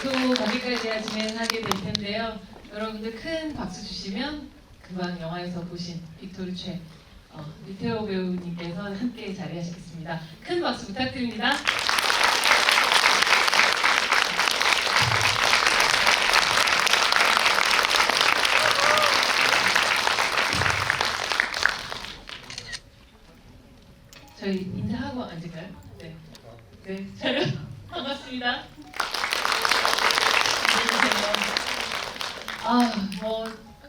또 거기까지 제가 진행하게 될 텐데요. 여러분들 큰 박수 주시면 금방 영화에서 보신 빅토르 최 유태호 배우님께서 함께 자리하시겠습니다. 큰 박수 부탁드립니다. 저희 인사하고 앉을까요? 네. 네, 촬영 반갑습니다.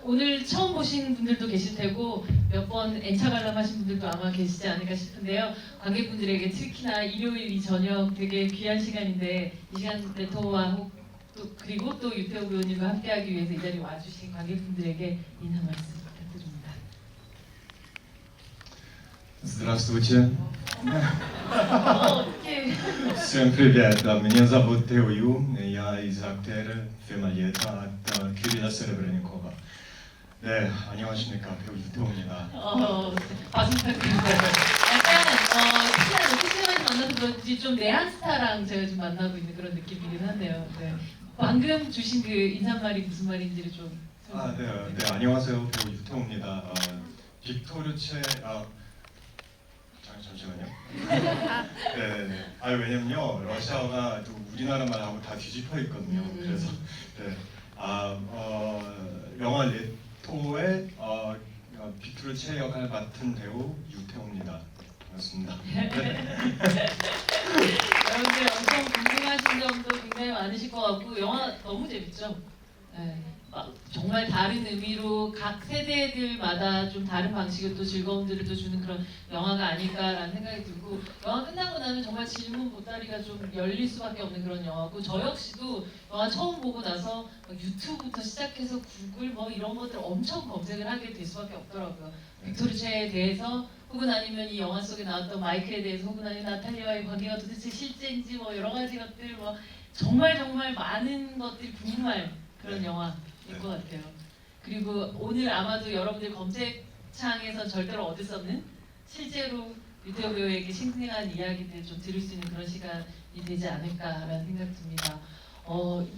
오늘 처음 보신 분들도 계실 테고 몇 번 N차 관람하신 분들도 아마 계시지 않을까 싶은데요. 관객분들에게 특히나 일요일 이 저녁 되게 귀한 시간인데 이 시간 레토와 그리고 또 유태호 배우님과 함께하기 위해서 이 자리에 와주신 관객분들에게 인사 말씀 부탁드립니다. Здравствуйте. 어떻게 Всем привет. Меня зовут Тео Ю. Я из актера фильма «Лето» от Кирилла Серебренникова. 네, 안녕하십니까. 배우 유태호입니다. 박수 부탁드립니다. 약간 TCM에서 만나서 그런지 좀 내한스타랑 제가 좀 만나고 있는 그런 느낌이긴 한데요. 네. 방금 주신 그 인사말이 무슨 말인지를 좀 네, 안녕하세요. 배우 유태호입니다. 빅토르 최 잠시만요. 네. 왜냐면요 러시아어가 또 우리나라 말하고 다 뒤집혀 있거든요. 그래서 네. 영화 레토의 빅토르 최 역할을 맡은 배우 유태호입니다. 반갑습니다. 여러분들 엄청 궁금하신 점도 굉장히 많으실 것 같고 영화 너무 재밌죠? 네. 정말 다른 의미로 각 세대들마다 좀 다른 방식의 또 즐거움들을 또 주는 그런 영화가 아닐까라는 생각이 들고 영화 끝나고 나면 정말 질문 보따리가 좀 열릴 수밖에 없는 그런 영화고 저 역시도 영화 처음 보고 나서 유튜브부터 시작해서 구글 뭐 이런 것들 엄청 검색을 하게 될 수밖에 없더라고요. 빅토르 최에 대해서 혹은 아니면 이 영화 속에 나왔던 마이클에 대해서 혹은 아니면 나탈리아와의 관계가 도대체 실제인지 뭐 여러 가지 것들 뭐 정말 많은 것들이 궁금할 그런 영화일 것 같아요. 그리고 오늘 아마도 여러분들 검색창에서 절대로 얻을 수 없는 실제로 유태호 배우에게 생생한 이야기들 좀 들을 수 있는 그런 시간이 되지 않을까라는 생각 듭니다.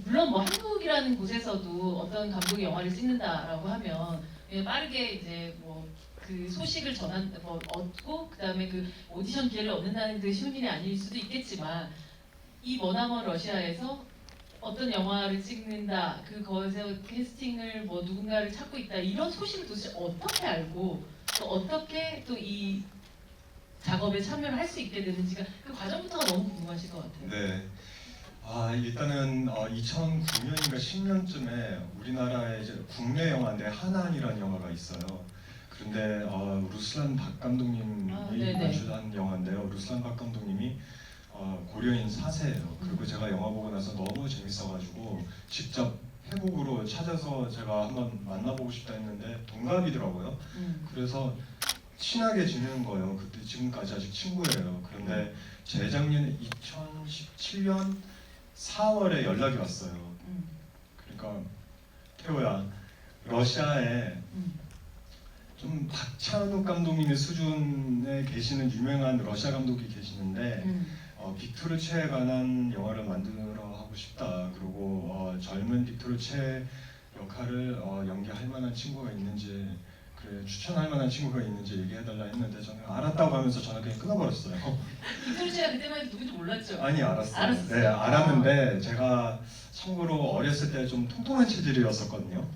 물론 뭐 한국이라는 곳에서도 어떤 감독이 영화를 찍는다라고 하면 그냥 빠르게 이제 뭐 그 소식을 얻고 그 다음에 그 오디션 기회를 얻는다는 게 쉬운 일이 아닐 수도 있겠지만 이 머나먼 러시아에서 어떤 영화를 찍는다, 그것에서 캐스팅을 뭐 누군가를 찾고 있다 이런 소식을 도대체 어떻게 알고 또 어떻게 또 이 작업에 참여를 할 수 있게 되는지가 그 과정부터가 너무 궁금하실 것 같아요. 네. 일단은 2009년인가 10년쯤에 우리나라에 이제 국내 영화인데 하나안이라는 영화가 있어요. 그런데 루슬란 박 감독님이 연출한 영화인데요. 루슬란 박 감독님이 고려인 4세예요. 그리고 제가 영화 보고 나서 너무 재밌어가지고 직접 회국으로 찾아서 제가 한번 만나보고 싶다 했는데 동갑이더라고요. 그래서 친하게 지내는 거예요. 그때 지금까지 아직 친구예요. 그런데 재작년 2017년 4월에 연락이 왔어요. 그러니까 태호야, 러시아에 좀 박찬욱 감독님의 수준에 계시는 유명한 러시아 감독이 계시는데 빅토르 최에 관한 영화를 만들어 하고 싶다. 그리고 젊은 빅토르 최 역할을 연기할 만한 친구가 있는지 그래 추천할 만한 친구가 있는지 얘기해달라 했는데 저는 알았다고 하면서 전화 그냥 끊어버렸어요. 빅토르 최가 그때만 해도 누군지 몰랐죠? 아니 알았어요. 알았어요. 네 알았는데 제가 참고로 어렸을 때 좀 통통한 체질이었었거든요.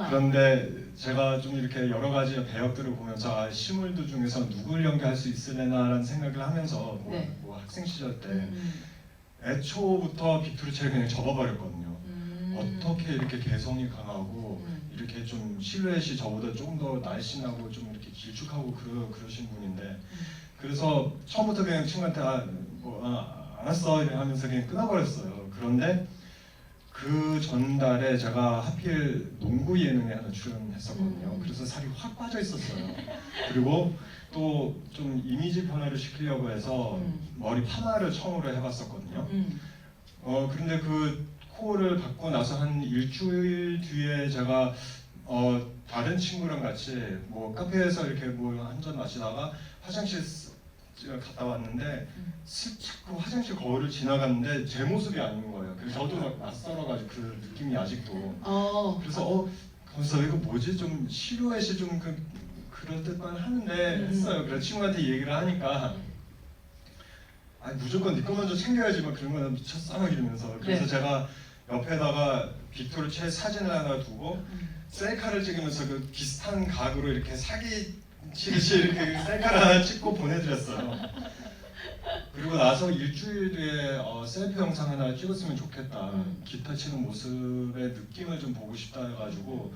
그런데 제가 좀 이렇게 여러 가지 배역들을 보면서 실물들 중에서 누굴 연기할 수 있으려나라는 생각을 하면서 뭐 학생 시절 때 애초부터 빅토르 최를 그냥 접어버렸거든요. 어떻게 이렇게 개성이 강하고 이렇게 좀 실루엣이 저보다 조금 더 날씬하고 좀 이렇게 길쭉하고 그러신 분인데 그래서 처음부터 그냥 친구한테 알았어 하면서 그냥 끊어버렸어요. 그런데 그 전달에 제가 하필 농구 예능에 하나 출연했었거든요. 그래서 살이 확 빠져 있었어요. 그리고 또 좀 이미지 변화를 시키려고 해서 머리 파마를 처음으로 해봤었거든요. 그런데 그 코를 받고 나서 한 일주일 뒤에 제가 다른 친구랑 같이 뭐 카페에서 이렇게 뭐 한 잔 마시다가 화장실 갔다 왔는데 슬쩍 그 화장실 거울을 지나갔는데 제 모습이 아닌 거예요. 그래서 저도 막 낯설어가지고 그 느낌이 아직도. 그래서 그래서 이거 뭐지? 좀 실루엣이 좀 그럴 듯만 하는데 했어요. 그래서 친구한테 얘기를 하니까 무조건 네 거 먼저 챙겨야지 막 그런 거는 미쳤어 막 이러면서. 그래서 네. 제가 옆에다가 빅토르 최 사진을 하나 두고 셀카를 찍으면서 그 비슷한 각으로 이렇게 사기 치듯이 이렇게 셀카를 하나 찍고 보내드렸어요. 그리고 나서 일주일 뒤에 셀프 영상 하나 찍었으면 좋겠다. 기타 치는 모습의 느낌을 좀 보고 싶다 해가지고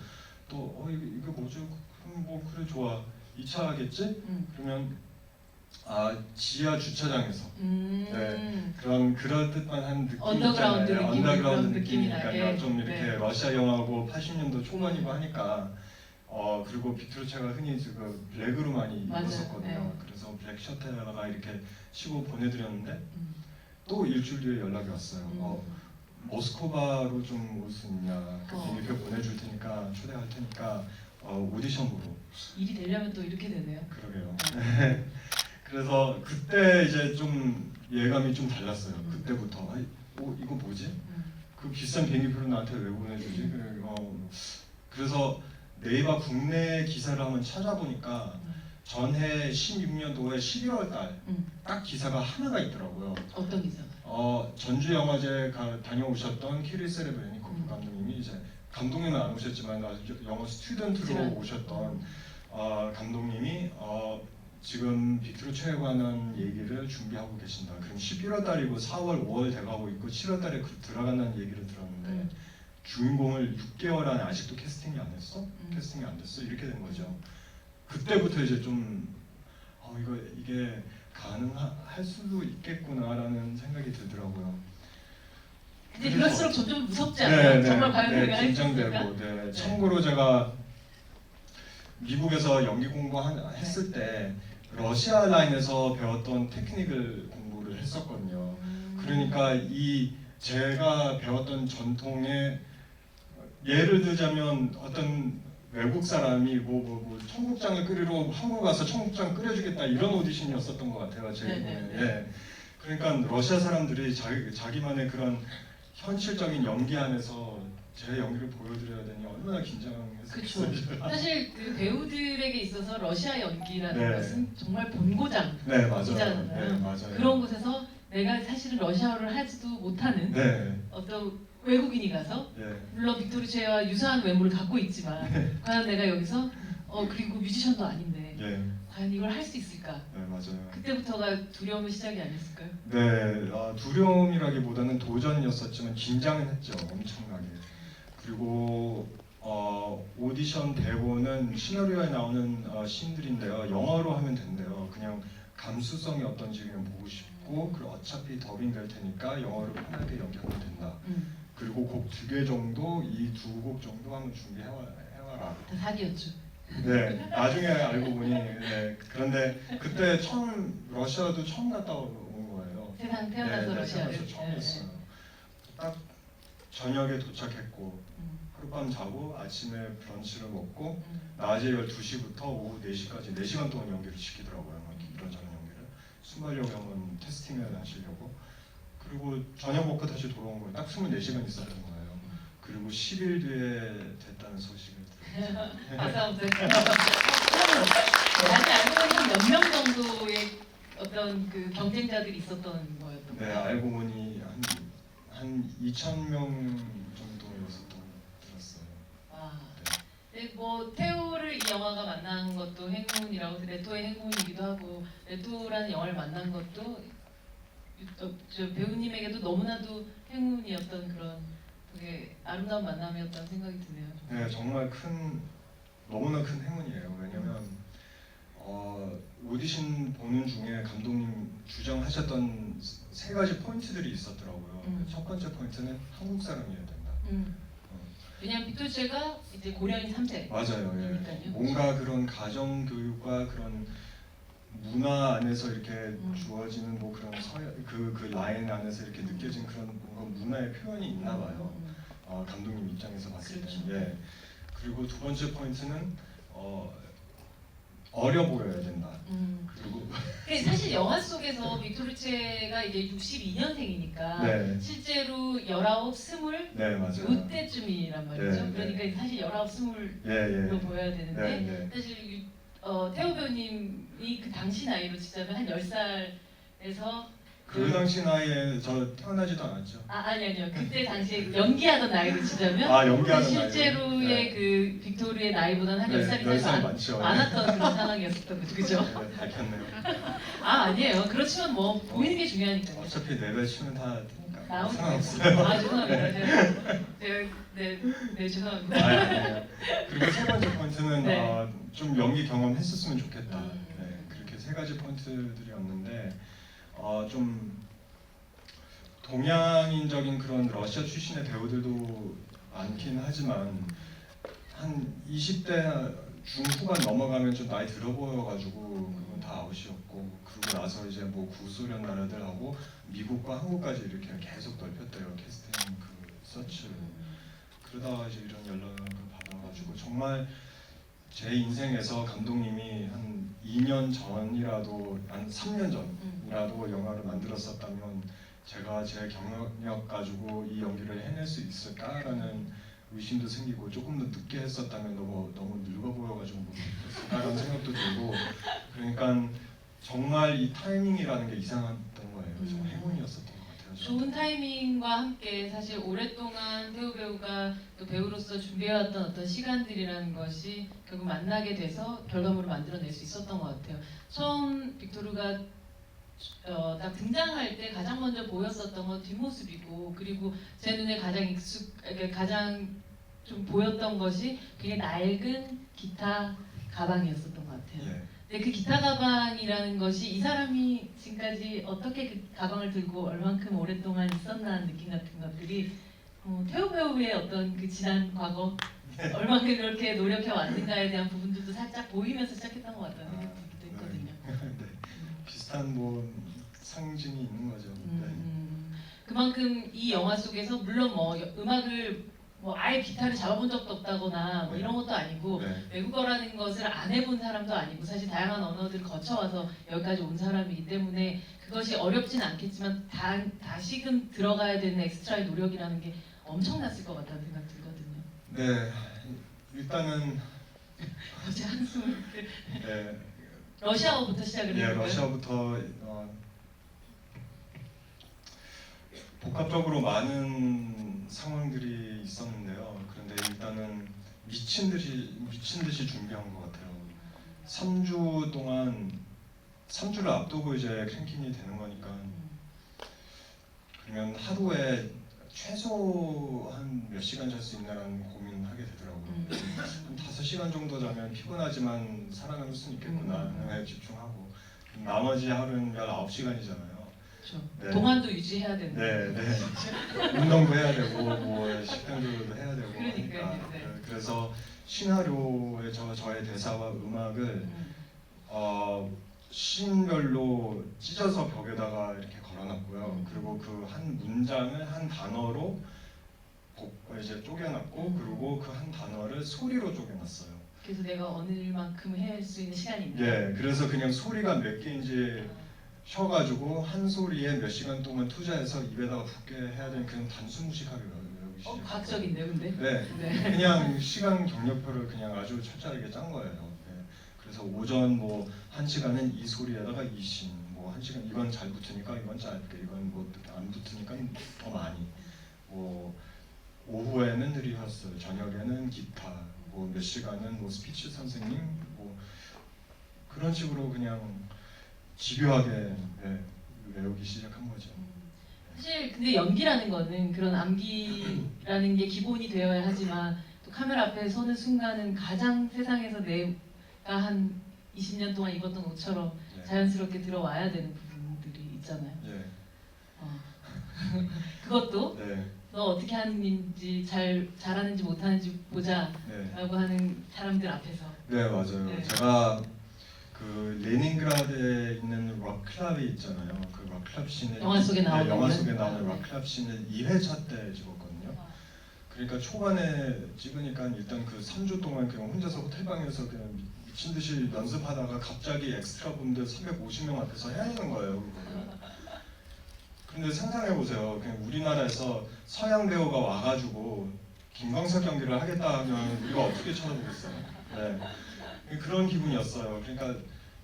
또 이거 뭐죠? 그럼 뭐 그래 좋아. 2차 하겠지? 그러면 지하 주차장에서 네, 그럴 듯만 한 느낌 언더그라운드 있잖아요. 느낌, 언더그라운드 그런 느낌이니까요. 느낌이 좀 나게. 이렇게 네. 러시아 영화고 80년도 초반이고 하니까 그리고 빅토르체가 흔히 그 블랙으로 많이 맞아요. 입었었거든요. 네. 그래서 블랙 셔츠에다가 이렇게 치고 보내드렸는데 또 일주일 뒤에 연락이 왔어요. 모스크바로 좀 올 수 있냐? 그 비밀표 보내줄 테니까 초대할 테니까 오디션 보러. 일이 되려면 또 이렇게 되네요. 그러게요. 그래서 그때 이제 좀 예감이 좀 달랐어요. 그때부터 이거 뭐지? 그 비싼 비행기표를 나한테 왜 보내주지? 그래서 네이버 국내 기사를 한번 찾아보니까 전해 16년도에 11월 달 딱 기사가 하나가 있더라고요. 어떤 기사? 전주 영화제 다녀오셨던 키릴 세레브레니코프 감독님이 이제 감독님은 안 오셨지만 영어 스튜던트로 오셨던 감독님이 지금 빅토르 체에 관한 얘기를 준비하고 계신다. 그럼 11월 달이고 4월, 5월 돼가고 있고 7월 달에 들어간다는 얘기를 들었는데 주인공을 6개월 안에 아직도 캐스팅이 안 했어? 캐스팅이 안 됐어? 이렇게 된 거죠. 그때부터 이제 좀 이게 가능할 수도 있겠구나라는 생각이 들더라고요. 근데 그럴수록 점점 무섭지 않아요? 정말 과연 우리가 할 수 있을까? 긴장되고. 네. 참고로 제가 미국에서 연기 공부했을 때 러시아 라인에서 배웠던 테크닉을 공부를 했었거든요. 그러니까 제가 배웠던 전통의 예를 들자면 어떤 외국 사람이 뭐 청국장을 끓이러 한국 가서 청국장 끓여주겠다 이런 오디션이었었던 것 같아요. 제 이번에. 예. 그러니까 러시아 사람들이 자기만의 그런 현실적인 연기 안에서 제 연기를 보여드려야 되니 얼마나 긴장했었어요. 그렇죠. 사실 그 배우들에게 있어서 러시아 연기라는 네. 것은 정말 본고장. 네 맞아요. 이잖아요. 네 맞아요. 그런 곳에서 내가 사실은 러시아어를 하지도 못하는 네. 어떤 외국인이 가서 네. 물론 빅토르체와 유사한 외모를 갖고 있지만 과연 내가 여기서 그리고 뮤지션도 아닌데 예. 과연 이걸 할 수 있을까? 네 맞아요. 그때부터가 두려움의 시작이 아니었을까요? 네, 두려움이라기보다는 도전이었었지만 긴장은 했죠, 엄청나게. 그리고 오디션 대본은 시나리오에 나오는 씬들인데요, 영어로 하면 된대요. 그냥 감수성이 어떤지 그냥 보고 싶고, 그리고 어차피 더빙 될 테니까 영어로 편하게 연기하면 된다. 그리고 곡 2개 정도, 이 2곡 정도 한번 준비해와라. 다 사기였죠. 네, 나중에 알고 보니 그런데 그때 러시아도 처음 갔다 온 거예요. 세상 태어나서 러시아를. 태어나서 처음이었어요. 딱 저녁에 도착했고 하룻밤 자고 아침에 브런치를 먹고 낮에 12시부터 오후 4시까지 4시간 동안 연기를 시키더라고요. 이런저런 연기를 순발력 한번 테스팅을 하시려고. 그리고 저녁 먹고 다시 돌아온 거예요. 딱 24시간 있었던 거예요. 그리고 10일 뒤에 됐다는 소식을 박수 한번 드릴까요? 나중에 알고 보니 몇 명 정도의 어떤 그 경쟁자들이 있었던 거였던 네, 거예요? 알고 보니 한 2,000명 정도였었던 들었어요. 네, 뭐 태우를 이 영화가 만난 것도 행운이라고 레토의 행운이기도 하고 레토라는 영화를 만난 것도 저 배우님에게도 너무나도 행운이었던 그런 되게 아름다운 만남이었다는 생각이 드네요. 네, 정말 너무나 큰 행운이에요. 왜냐면 오디션 보는 중에 감독님 주장하셨던 3가지 포인트들이 있었더라고요. 첫 번째 포인트는 한국 사람이어야 된다. 왜냐면 빅토르체가 이제 고려인 3세. 맞아요. 예. 그러니까요. 뭔가 그런 가정 교육과 그런 문화 안에서 이렇게 주어지는 뭐 그런 그 라인 안에서 이렇게 느껴진 그런 뭔가 문화의 표현이 있나 봐요. 감독님 입장에서 봤을 그렇죠. 때. 예. 그리고 두 번째 포인트는 어려 보여야 된다. 그리고 근데 사실 영화 속에서 빅토르체가 이제 62년생이니까 네. 실제로 19, 20 네 맞아요. 이때쯤이란 말이죠. 네, 네. 그러니까 사실 19, 20로 예. 보여야 되는데 네, 네. 사실 태호 배우님이 그 당시 나이로 치자면 한 10살에서 그 당시 나이에 저 태어나지도 않았죠. 아니요. 그때 당시에 연기하던 나이로 치자면 아, 연기하던 실제로의 나이로? 네. 그 빅토르의 나이보다는 한 네, 10살 10살 이상 많죠. 많았던 그런 상황이었었던 거죠. 그죠? 네, 밝혔네요. 아니에요. 그렇지만 뭐 보이는 게 중요하니까요. 어차피 내배 치면 다 되니까 나오는 상관없어요. 죄송합니다. 네, 죄송합니다. 아니에요. 그리고 세 번째 포인트는 네. 좀 연기 경험했었으면 좋겠다. 음. 네, 그렇게 세 가지 포인트들이었는데 좀 동양인적인 그런 러시아 출신의 배우들도 많긴 하지만 한 20대 중후반 넘어가면 좀 나이 들어 보여가지고 그건 다 아웃이었고, 그러고 나서 이제 뭐 구소련 나라들하고 미국과 한국까지 이렇게 계속 넓혔대요, 캐스팅 그 서치를. 그러다가 이제 이런 연락을 받아가지고 정말 제 인생에서 감독님이 한 2년 전이라도, 한 3년 전이라도 영화를 만들었었다면 제가 제 경력 가지고 이 연기를 해낼 수 있을까라는 의심도 생기고, 조금 더 늦게 했었다면 너무 늙어 보여가지고 못했을까라는 생각도 들고, 그러니까 정말 이 타이밍이라는 게 이상했던 거예요. 정말 행운이었었던 것 같아요. 좋은 타이밍과 함께 사실 오랫동안 태호 배우가 또 배우로서 준비해왔던 어떤 시간들이라는 것이 결국 만나게 돼서 결과물을 만들어낼 수 있었던 것 같아요. 처음 빅토르가 딱 등장할 때 가장 먼저 보였었던 건 뒷모습이고, 그리고 제 눈에 가장 좀 보였던 것이 그게 낡은 기타 가방이었었던 것 같아요. 예. 근데 그 기타 가방이라는 것이 이 사람이 지금까지 어떻게 그 가방을 들고 얼만큼 오랫동안 있었나 하는 느낌 같은 것들이 태호 배우의 어떤 그 지난 과거 얼만큼 그렇게 노력해 왔는가에 대한 부분들도 살짝 보이면서 시작했던 것 같다는 생각이 들기도 했거든요. 네. 비슷한 뭐 상징이 있는 거죠. 그만큼 이 영화 속에서 물론 뭐 음악을 뭐 아예 기타를 잡아본 적도 없다거나 뭐 이런 것도 아니고 네. 외국어라는 것을 안 해본 사람도 아니고 사실 다양한 언어들을 거쳐와서 여기까지 온 사람이기 때문에 그것이 어렵진 않겠지만 다시금 들어가야 되는 엑스트라의 노력이라는 게 엄청났을 것 같다는 생각 들거든요. 네. 일단은 제 한숨을 네. 러시아어부터 시작을 예, 해볼까요? 러시아부터 복합적으로 많은 상황들이 있었는데요. 그런데 일단은 미친 듯이 준비한 것 같아요. 3주 동안 3주를 앞두고 이제 크랭킹이 되는 거니까, 그러면 하루에 최소 한 몇 시간 잘 수 있나라는 고민을 하게 되더라고요. 한 5시간 정도 자면 피곤하지만 살아남을 수는 있겠구나 집중하고, 나머지 하루는 19시간이잖아요. 그렇죠. 네. 동안도 유지해야 된다. 네. 운동도 해야 되고 뭐 식단도 해야 되고 그러니까요. 하니까. 네. 그래서 시나리오의 저의 대사와 음악을 씬별로 찢어서 벽에다가 이렇게 걸어놨고요. 그리고 그 한 문장을 한 단어로 이제 쪼개놨고, 그리고 그 한 단어를 소리로 쪼개놨어요. 그래서 내가 오늘만큼 할 수 있는 시간이 있나? 예, 그래서 그냥 소리가 몇 개인지 쉬어가지고 한 소리에 몇 시간 동안 투자해서 입에다가 붙게 해야 되는 그런 단순무식하게 외우기 시작했어요. 과학적인데요, 근데? 네. 그냥 시간 경력표를 그냥 아주 철저하게 짠 거예요. 네. 그래서 오전 뭐 1시간은 이 소리에다가 이 씬, 뭐 1시간 이건 잘 붙으니까 이건 짧게, 이건 뭐 안 붙으니까 더 많이, 뭐 오후에는 리허설, 저녁에는 기타, 뭐 몇 시간은 뭐 스피치 선생님, 뭐 그런 식으로 그냥 집요하게 외우기 시작한 거죠. 사실 근데 연기라는 거는 그런 암기라는 게 기본이 되어야 하지만 또 카메라 앞에 서는 순간은 가장 세상에서 내가 한 20년 동안 입었던 옷처럼 네. 자연스럽게 들어와야 되는 부분들이 있잖아요. 예. 그것도 네. 너 어떻게 하는지 잘하는지 못하는지 보자 네. 라고 하는 사람들 앞에서. 네, 맞아요. 네. 제가 그 레닌그라드에 있는 락클럽이 있잖아요. 그 락클럽 씬을 영화 속에 나오는 영화 거요? 속에 나오는 네. 락클럽 씬을 2회차 때 찍었거든요. 그러니까 초반에 찍으니까 일단 그 3주 동안 그냥 혼자서 호텔방에서 그냥 미친 듯이 연습하다가 갑자기 엑스트라 분들 350명 앞에서 해야 되는 거예요. 그거를. 근데 상상해 보세요. 그냥 우리나라에서 서양 배우가 와가지고 김광석 연기를 하겠다 하면 우리가 어떻게 쳐다보겠어요. 네. 그런 기분이었어요. 그러니까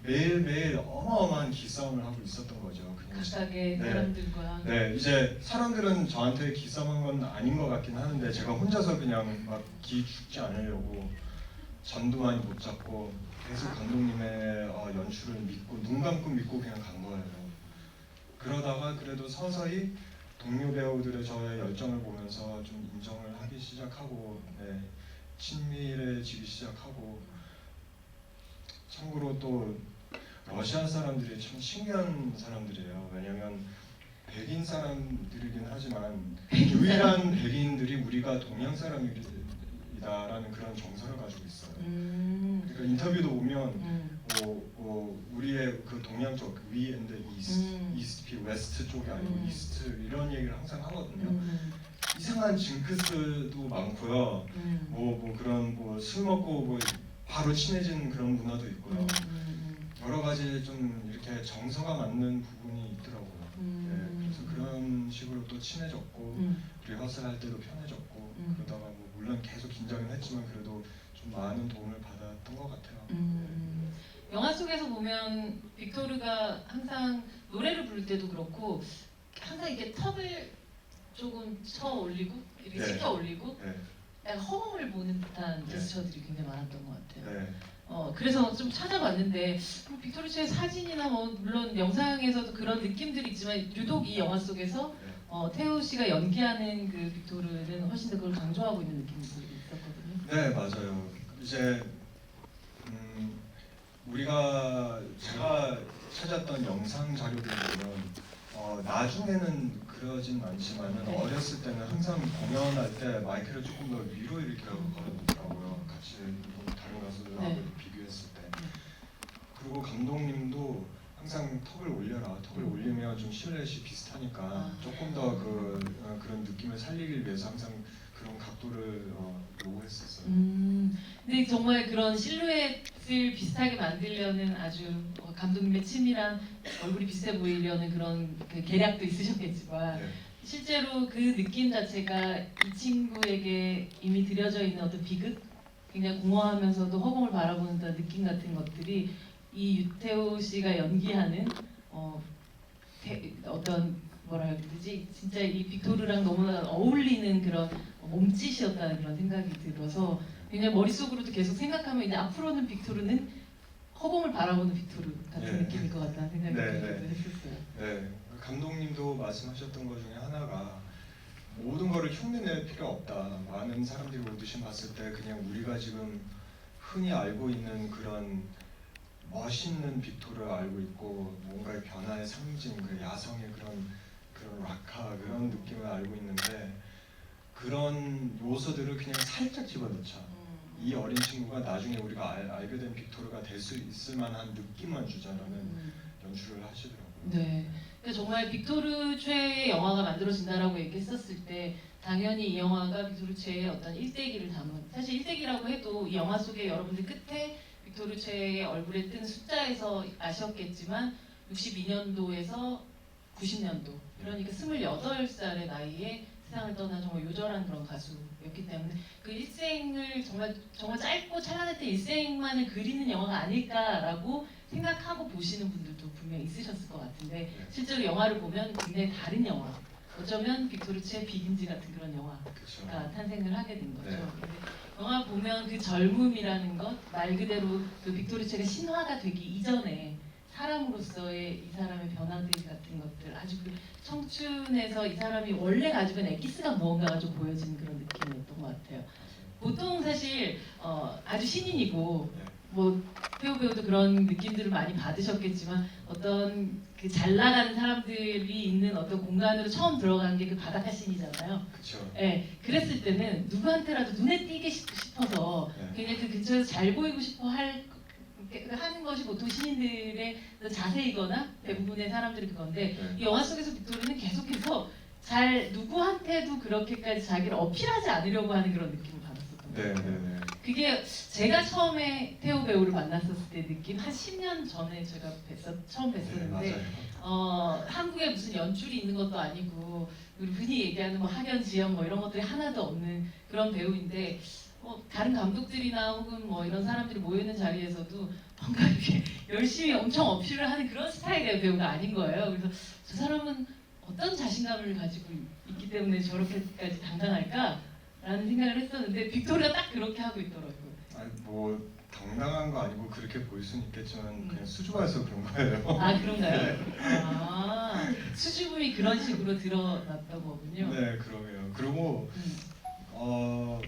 매일매일 어마어마한 기싸움을 하고 있었던 거죠. 그냥 각각의 네. 사람들과 네, 이제 사람들은 저한테 기싸움한 건 아닌 것 같긴 하는데 제가 혼자서 그냥 막 기 죽지 않으려고 잠도 많이 못 잤고 계속 감독님의 연출을 믿고 눈 감고 믿고 그냥 간 거예요. 그러다가 그래도 서서히 동료 배우들의 저의 열정을 보면서 좀 인정을 하기 시작하고 네, 친밀해지기 시작하고 참고로 또 러시아 사람들이 참 신기한 사람들이에요. 왜냐면 백인 사람들이긴 하지만 유일한 백인들이 우리가 동양 사람이다라는 그런 정서를 가지고 있어요. 그러니까 인터뷰도 보면 우리의 그 동양 쪽 위 앤드 이스트, 웨스트 쪽이 아니고 이스트 이런 얘기를 항상 하거든요. 이상한 징크스도 많고요. 그런 술 먹고 바로 친해진 그런 문화도 있고요. 여러 가지 좀 이렇게 정서가 맞는 부분이 있더라고요. 네, 그래서 그런 식으로 또 친해졌고 리허설 할 때도 편해졌고 그러다가 뭐 물론 계속 긴장은 했지만 그래도 좀 많은 도움을 받았던 것 같아요. 영화 속에서 보면 빅토르가 항상 노래를 부를 때도 그렇고 항상 이렇게 턱을 조금 쳐 올리고 이렇게 네. 치켜 올리고 네, 약간 허공을 보는 듯한 네. 제스처들이 굉장히 많았던 것 같아요. 네, 그래서 좀 찾아봤는데 빅토르츠의 사진이나 물론 영상에서도 그런 느낌들이 있지만 유독 이 영화 속에서 태호 씨가 연기하는 그 빅토르는 훨씬 더 그걸 강조하고 있는 느낌들이 있었거든요. 네 맞아요. 이제 제가 찾았던 영상 자료들 보면 나중에는 그러진 않지만은 네. 어렸을 때는 항상 공연할 때 마이크를 조금 더 위로 이렇게 걸어놓더라고요. 같이 다른 가수들하고 네. 비교했을 때. 그리고 감독님도 항상 턱을 올려라. 턱을 올리면 좀 실루엣이 비슷하니까 조금 더 그런 느낌을 살리기 위해서 항상 그런 각도를 요구했었어요. 근데 정말 그런 실루엣을 비슷하게 만들려는 아주 감독님의 치밀한 얼굴이 비슷해 보이려는 그런 그 계략도 있으셨겠지만 네. 실제로 그 느낌 자체가 이 친구에게 이미 들여져 있는 어떤 비극, 굉장히 공허하면서도 허공을 바라보는 듯한 느낌 같은 것들이 이 유태호 씨가 연기하는 어떤 뭐라 해야 되지? 진짜 이 빅토르랑 너무나 어울리는 그런 몸짓이었다는 그런 생각이 들어서 굉장히 머릿속으로도 계속 생각하면 이제 앞으로는 빅토르는 허공을 바라보는 빅토르 같은 네. 느낌일 것 같다는 생각이 네, 들기도 네. 했었어요. 네, 감독님도 말씀하셨던 것 중에 하나가 모든 거를 흉내낼 필요 없다. 많은 사람들이 오디션 봤을 때 그냥 우리가 지금 흔히 알고 있는 그런 멋있는 빅토르를 알고 있고 뭔가의 변화의 상징, 그 야성의 그런 락카 그런 느낌을 알고 있는데 그런 요소들을 그냥 살짝 집어넣자. 이 어린 친구가 나중에 우리가 알게 된 빅토르가 될 수 있을 만한 느낌만 주자라는 연출을 하시더라고요. 네. 근데 정말 빅토르 최의 영화가 만들어진다라고 얘기했었을 때 당연히 이 영화가 빅토르 최의 어떤 일대기를 담은 사실 일대기라고 해도 이 영화 속에 여러분들 끝에 빅토르 최의 얼굴에 뜬 숫자에서 아셨겠지만 62년도에서 90년도 그러니까 28살의 나이에 세상을 떠난 정말 요절한 그런 가수였기 때문에 그 일생을 정말 짧고 찬란했던 일생만을 그리는 영화가 아닐까라고 생각하고 보시는 분들도 분명히 있으셨을 것 같은데 실제로 영화를 보면 굉장히 다른 영화 어쩌면 빅토르츠의 비긴지 같은 그런 영화가 그쵸. 탄생을 하게 된 거죠. 네. 근데 영화 보면 그 젊음이라는 것 말 그대로 그 빅토르츠가 신화가 되기 이전에 사람으로서의 이 사람의 변화들 같은 것들 아주 그 청춘에서 이 사람이 원래 가지고 있는 엑기스가 무언가가 좀 보여지는 그런 느낌이었던 것 같아요. 보통 사실 아주 신인이고 뭐 태호 배우도 그런 느낌들을 많이 받으셨겠지만 어떤 그 잘 나가는 사람들이 있는 어떤 공간으로 처음 들어간 게 그 바닷가 씬이잖아요. 그렇죠. 네, 그랬을 때는 누구한테라도 눈에 띄게 싶어서 굉장히 그 근처에서 잘 보이고 싶어 하는 것이 보통 신인들의 자세이거나 대부분의 사람들이 그건데 네. 이 영화 속에서 빅토르는 계속해서 누구한테도 그렇게까지 자기를 어필하지 않으려고 하는 그런 느낌을 받았었던 것 네, 같아요. 네, 네. 그게 제가 처음에 태호 배우를 만났었을 때 느낌 한 10년 전에 제가 처음 네, 뵀었는데 맞아요. 한국에 무슨 연출이 있는 것도 아니고 우리 흔히 얘기하는 뭐 학연 지연 뭐 이런 것들이 하나도 없는 그런 배우인데 다른 감독들이나 혹은 뭐 이런 사람들이 모여있는 자리에서도 뭔가 이렇게 열심히 엄청 어필을 하는 그런 스타일의 배우가 아닌 거예요. 그래서 저 사람은 어떤 자신감을 가지고 있기 때문에 저렇게까지 당당할까? 라는 생각을 했었는데 빅토리가 딱 그렇게 하고 있더라고요. 아니, 뭐 당당한 거 아니고 그렇게 보일 수는 있겠지만 그냥 수줍어서 그런 거예요. 아 그런가요? 아 수줍음이 그런 식으로 드러났던 거군요. 네, 그러게요. 그리고 음,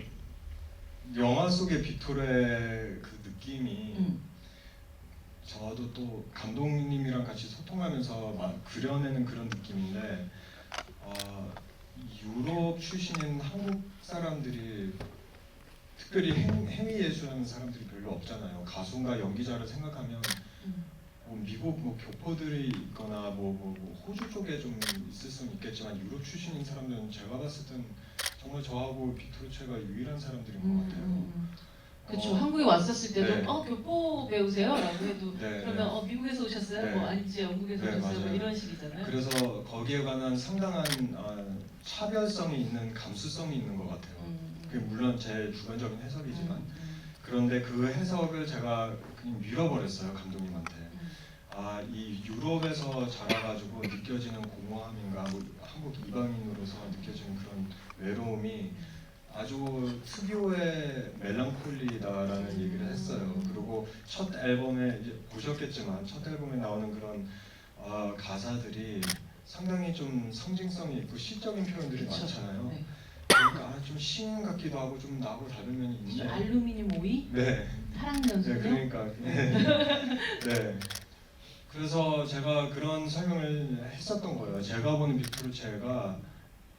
영화 속의 빅토르의 그 느낌이 음, 저도 또 감독님이랑 같이 소통하면서 막 그려내는 그런 느낌인데 유럽 출신인 한국 사람들이 특별히 행위 예술하는 사람들이 별로 없잖아요. 가수인가 연기자를 생각하면 음, 미국 뭐 교포들이 있거나 뭐 호주 쪽에 좀 있을 수는 있겠지만 유럽 출신인 사람들은 제가 봤을 땐 정말 저하고 빅토르체가 유일한 사람들인 것 같아요. 그렇죠. 한국에 왔었을 때도 네. 교포 배우세요? 라고 해도 네, 그러면 미국에서 오셨어요? 네. 뭐 아니지 영국에서 네, 오셨어요? 뭐 맞아요. 이런 식이잖아요. 그래서 거기에 관한 상당한 차별성이 있는 감수성이 있는 것 같아요. 그게 물론 제 주관적인 해석이지만 그런데 그 해석을 제가 그냥 밀어버렸어요 감독님한테. 이 유럽에서 자라가지고 느껴지는 공허함인가, 뭐 한국 이방인으로서 느껴지는 그런 외로움이 아주 특유의 멜랑콜리다라는 얘기를 했어요. 그리고 첫 앨범에 이제 보셨겠지만 첫 앨범에 나오는 그런 가사들이 상당히 좀 상징성이 있고 시적인 표현들이 그쵸. 많잖아요. 네. 그러니까 좀 시인 같기도 하고 좀 나하고 다른 면이 있네. 알루미늄 오이? 네. 사랑연수요? 네, 그러니까. 네. 그래서 제가 그런 설명을 했었던 거예요. 제가 보는 빅토르체가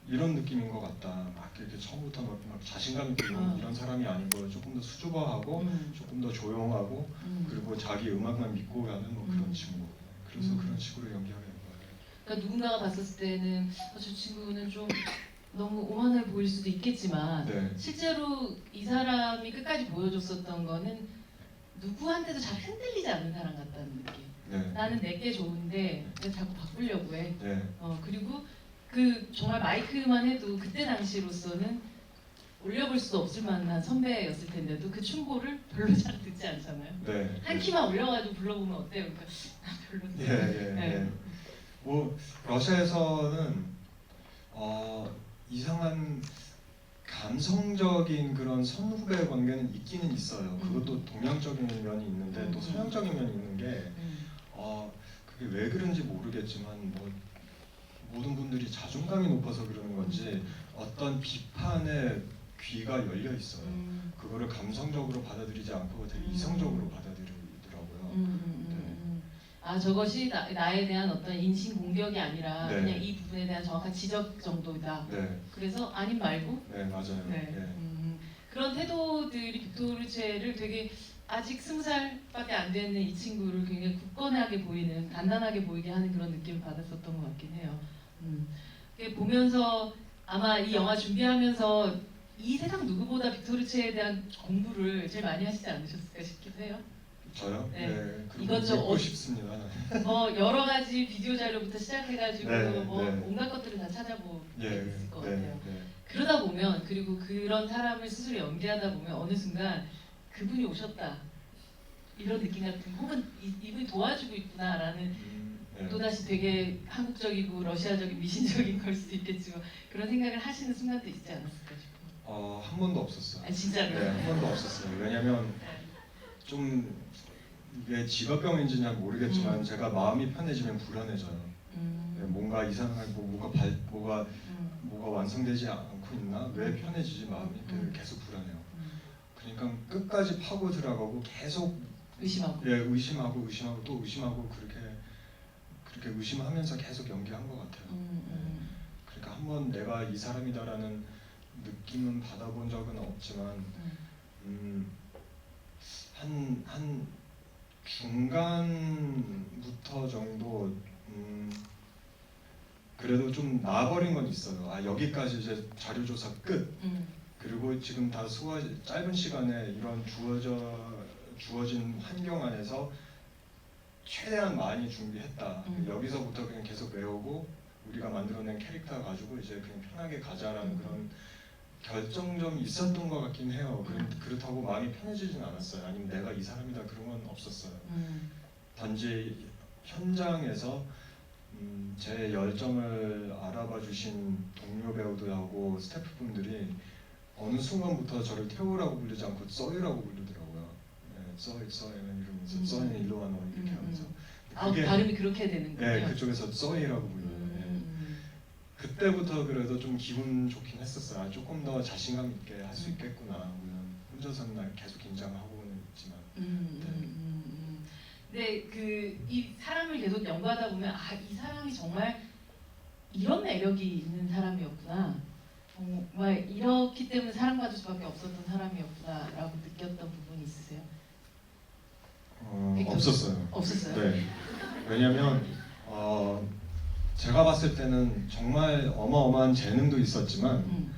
이런 느낌인 것 같다. 막 이렇게 처음부터 막 자신감 있고 이런 사람이 아니고 조금 더 수줍어하고 조금 더 조용하고 그리고 자기 음악만 믿고 가는 뭐 그런 친구. 그래서 그런 식으로 연기하게 된 거예요. 그러니까 누군가가 봤을 때는 저 친구는 좀 너무 오만해 보일 수도 있겠지만 네. 실제로 이 사람이 끝까지 보여줬었던 거는 누구한테도 잘 흔들리지 않는 사람 같다는 느낌. 네. 나는 내게 좋은데 내가 자꾸 바꾸려고 해. 네. 그리고 그 정말 마이크만 해도 그때 당시로서는 올려볼 수 없을 만한 선배였을 텐데도 그 춤보를 별로 잘 듣지 않잖아요. 네. 한 키만 올려가지고 불러보면 어때요? 그러니까 별로. 예. 뭐 러시아에서는 이상한 감성적인 그런 선후배 관계는 있기는 있어요. 그것도 동양적인 면이 있는데 또 서양적인 면이 있는 게 그게 왜 그런지 모르겠지만 뭐 모든 분들이 자존감이 높아서 그러는 건지 어떤 비판에 귀가 열려 있어요. 그거를 감성적으로 받아들이지 않고 되게 이성적으로 받아들이더라고요. 저것이 나에 대한 어떤 인신 공격이 아니라 네. 그냥 이 부분에 대한 정확한 지적 정도다. 네, 그래서 아님 말고 네 맞아요. 네. 그런 태도들이 빅토르체를 되게 아직 20살밖에 안 되는 이 친구를 굉장히 굳건하게 보이는, 단단하게 보이게 하는 그런 느낌을 받았었던 것 같긴 해요. 보면서 아마 이 영화 준비하면서 이 세상 누구보다 빅토르체에 대한 공부를 제일 많이 하시지 않으셨을까 싶기도 해요. 저요? 네. 그리고 이것저것 듣고 싶습니다. 여러 가지 비디오 자료부터 시작해가지고 네, 온갖 것들을 다 찾아보게 됐을 것 같아요. 네. 그러다 보면 그리고 그런 사람을 스스로 연기하다 보면 어느 순간 그분이 오셨다 이런 느낌 같은 혹은 이분이 도와주고 있구나라는 네. 또다시 되게 한국적이고 러시아적인 미신적인 걸 수도 있겠지만 그런 생각을 하시는 순간도 있지 않았을까 싶어요. 한 번도 없었어요. 아 진짜로요? 네, 한 번도 없었어요. 왜냐면 네. 좀 이게 직업병인지는 잘 모르겠지만 제가 마음이 편해지면 불안해져요. 네, 뭔가 이상하고 뭐가 완성되지 않고 있나? 왜 편해지지 마음이? 계속 불안해요. 그러니까 끝까지 파고 들어가고 계속 의심하고. 예, 의심하고 또 의심하고 그렇게 의심하면서 계속 연기한 것 같아요. 그러니까 한번 내가 이 사람이다라는 느낌은 받아본 적은 없지만 한 중간부터 정도 그래도 좀 나아버린 건 있어요. 여기까지 이제 자료조사 끝. 그리고 지금 다 짧은 시간에 이런 주어진 환경 안에서 최대한 많이 준비했다. 여기서부터 그냥 계속 외우고 우리가 만들어낸 캐릭터 가지고 이제 그냥 편하게 가자라는 그런 결정점이 있었던 것 같긴 해요. 그렇다고 마음이 편해지진 않았어요. 아니면 내가 이 사람이다 그런 건 없었어요. 단지 현장에서 제 열정을 알아봐 주신 동료 배우들하고 스태프분들이 어느 순간부터 저를 태우라고 부르지 않고 써이라고 부르더라고요. 네, 써이는 이러면서 써이는 일로 와 너 이렇게 하면서. 발음이 그렇게 되는군요. 네, 그쪽에서 써이라고 불러요. 네. 그때부터 그래도 좀 기분 좋긴 했었어요. 아, 조금 더 자신감 있게 할 수 있겠구나. 물론 혼자서는 날 계속 긴장하고는 있지만. 근데 이 사람을 계속 연구하다 보면 이 사람이 정말 이런 매력이 있는 사람이었구나. 정말 이렇기 때문에 사랑받을 수밖에 없었던 사람이었구나라고 느꼈던 부분이 있으세요? 없었어요. 없었어요? 네. 왜냐면 제가 봤을 때는 정말 어마어마한 재능도 있었지만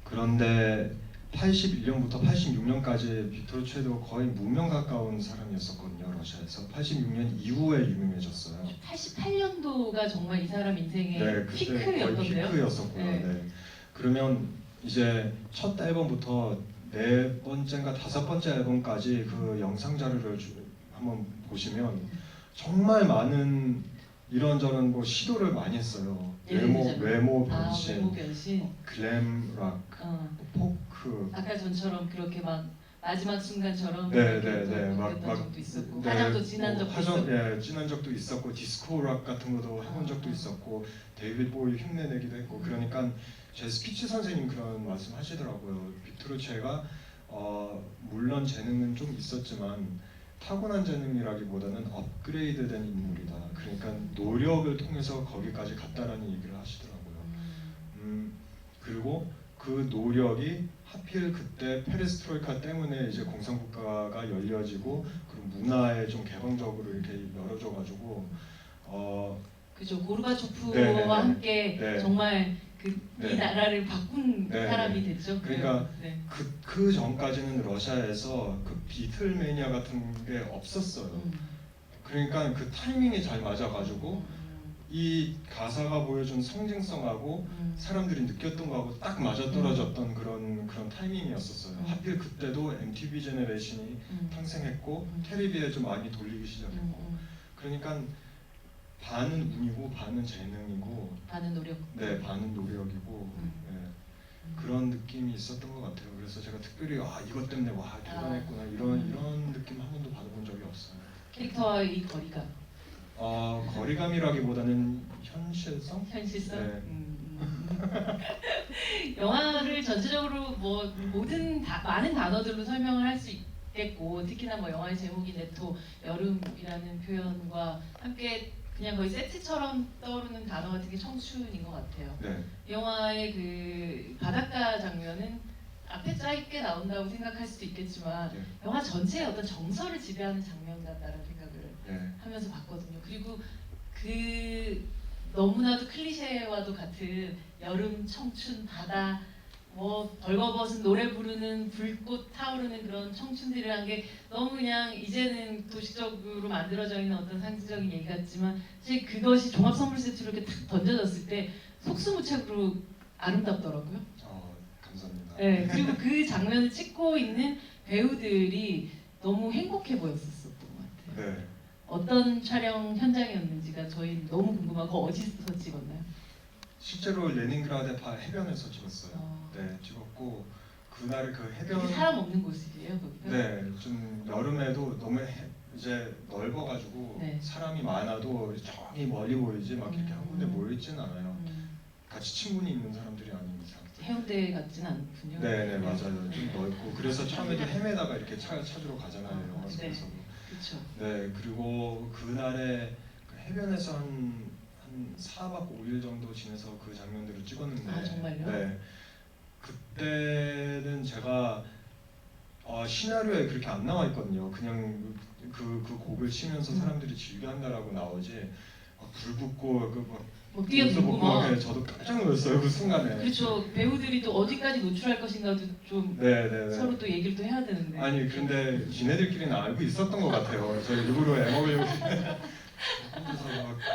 그런데 81년부터 86년까지 빅토르 최도 거의 무명 가까운 사람이었었거든요. 러시아에서 86년 이후에 유명해졌어요. 88년도가 정말 이 사람 인생의 네, 그때 거의 피크였던데요? 피크였었고요. 네. 그러면 이제 첫 앨범부터 네 번째인가 다섯 번째 앨범까지 그 영상 자료를 한번 보시면 정말 많은 이런저런 뭐 시도를 많이 했어요. 외모 변신, 외모 변신, 글램 락, 포크. 아까 전처럼 그렇게 막 마지막 순간처럼 네네네 막 적도 있었고 네, 화장도 진한 적도 있었고 예, 진한 적도 있었고 디스코 락 같은 것도 해본 적도 있었고 데이비드 보이 흉내내기도 했고 그러니까 제 스피치 선생님 그런 말씀하시더라고요. 빅토르체가 물론 재능은 좀 있었지만 타고난 재능이라기보다는 업그레이드된 인물이다. 그러니까 노력을 통해서 거기까지 갔다라는 얘기를 하시더라고요. 그리고 그 노력이 하필 그때 페레스트로이카 때문에 이제 공산국가가 열려지고 그리고 문화에 좀 개방적으로 이렇게 열어줘가지고 그죠. 고르바초프와 함께 정말 이 나라를 바꾼 네. 사람이 됐죠. 그러니까 그 전까지는 러시아에서 그 비틀 매니아 같은 게 없었어요. 그러니까 그 타이밍이 잘 맞아가지고 이 가사가 보여준 상징성하고 사람들이 느꼈던 거하고 딱 맞아떨어졌던 그런 타이밍이었었어요. 하필 그때도 MTV 제너레이션이 탄생했고 텔레비에 좀 많이 돌리기 시작했고 그러니까 반은 운이고 반은 재능이고 반은 노력. 네, 반은 노력이고 네, 그런 느낌이 있었던 것 같아요. 그래서 제가 특별히 이것 때문에 와 대단했구나 이런 느낌 한 번도 받아본 적이 없어요. 캐릭터와의 이 거리감. 거리감이라기보다는 현실성? 현실성. 네. 영화를 전체적으로 뭐 많은 단어들로 설명을 할 수 있겠고 특히나 뭐 영화의 제목인 네토 여름이라는 표현과 함께 그냥 거의 세트처럼 떠오르는 단어 같은 게 청춘인 것 같아요. 네. 영화의 그 바닷가 장면은 앞에 짧게 나온다고 생각할 수도 있겠지만 네. 영화 전체의 어떤 정서를 지배하는 장면 같다는 생각을 네. 하면서 봤거든요. 그리고 그 너무나도 클리셰와도 같은 여름, 청춘, 바다, 뭐 벌거벗은 노래 부르는 불꽃 타오르는 그런 청춘들이라는 게 너무 그냥 이제는 도식적으로 만들어져 있는 어떤 상징적인 얘기 같지만 사실 그것이 종합 선물 세트로 이렇게 탁 던져졌을 때 속수무책으로 아름답더라고요. 감사합니다. 네, 그리고 그 장면을 찍고 있는 배우들이 너무 행복해 보였었던 것 같아요. 네. 어떤 촬영 현장이었는지가 저희 너무 궁금하고 어디서 찍었나요? 실제로 레닌그라드 해변에서 찍었어요. 네, 찍었고 그날 그 해변 사람 없는 곳이에요, 거기가? 네, 좀 여름에도 너무 이제 넓어가지고 네. 사람이 많아도 저기 멀리 보이지 막 이렇게 한 군데 모여있지는 않아요. 같이 친분이 있는 사람들이 아닌 이상. 해운대 같진 않군요. 네, 맞아요. 좀 넓고 그래서 처음에도 헤매다가 이렇게 찾으러 가잖아요, 영화 속에서. 그렇죠. 네, 그리고 그날에 그 해변에서 한 4박 5일 정도 지내서 그 장면들을 찍었는데 정말요? 네, 그때는 제가 시나리오에 그렇게 안 나와 있거든요. 그냥 그 곡을 치면서 사람들이 즐겨한다라고 나오지 불 붙고 뭐 뛰어들고 막. 네, 저도 깜짝 놀랐어요 그 순간에. 그렇죠. 배우들이 또 어디까지 노출할 것인가도 좀 네네네. 서로 또 얘기를 또 해야 되는데. 아니 근데 지네들끼리는 알고 있었던 것 같아요. 저 일부러 애먹으려고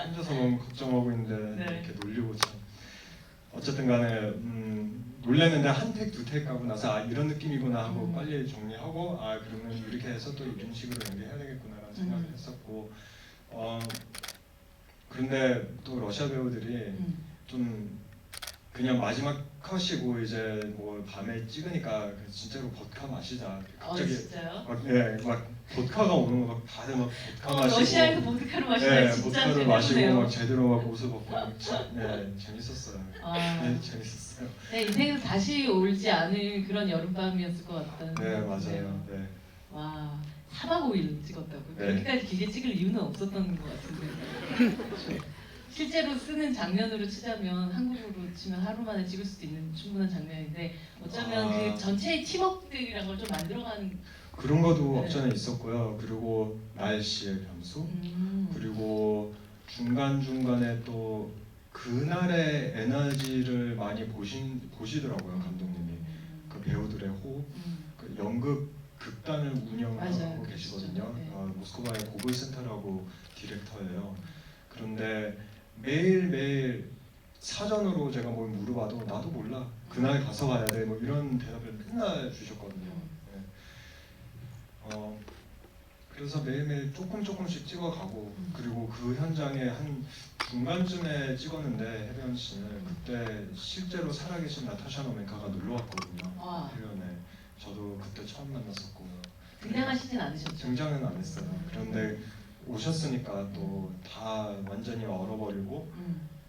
혼자서 너무 걱정하고 있는데 네. 이렇게 놀리고 참. 어쨌든 간에 놀랬는데 한 택 두 택 하고 나서 아 이런 느낌이구나 하고 빨리 정리하고 아 그러면 이렇게 해서 또 이런 식으로 연기해야 되겠구나라는 생각을 했었고 그런데 또 러시아 배우들이 좀 그냥 마지막 컷이고 이제 뭐 밤에 찍으니까 진짜로 보드카 마시자 갑자기 진짜요? 막 보드카가 오는 거 막 다들 막 보드카 마시고 러시아에서 보드카를 마시면 진짜 보드카를 마시고 제대로네요. 막 제대로 막 옷을 벗고 재밌었어요. 아. 네, 재밌었어요. 내 인생에서 다시 올지 않을 그런 여름밤이었을 것 같다는 네 생각이 맞아요. 드네요. 네. 와 4박 5일 찍었다고 네. 그렇게까지 길게 찍을 이유는 없었던 것 같은데 그렇죠. 실제로 쓰는 장면으로 치자면 한국으로 치면 하루 만에 찍을 수도 있는 충분한 장면인데 어쩌면 그 전체의 팀워크들이란 걸 좀 만들어가는 그런 것도 네. 없잖아 있었고요. 그리고 날씨의 변수 그리고 중간 중간에 또 그날의 에너지를 많이 보시더라고요 감독님이. 그 배우들의 호흡, 그 연극 극단을 운영하고 맞아요. 계시거든요. 네. 모스크바의 고글센터라고 디렉터예요. 그런데 매일매일 사전으로 제가 뭘 물어봐도 나도 몰라. 그날 가서 봐야 돼. 뭐 이런 대답을 맨날 주셨거든요. 네. 그래서 매일매일 조금씩 찍어가고 그리고 그 현장에 한 중간쯤에 찍었는데 해변 씨는 그때 실제로 살아계신 나타샤 노멘카가 놀러 왔거든요. 와. 해변에. 저도 그때 처음 만났었고 등장하시진 않으셨죠? 등장은 안 했어요. 그런데 오셨으니까 또 다 완전히 얼어버리고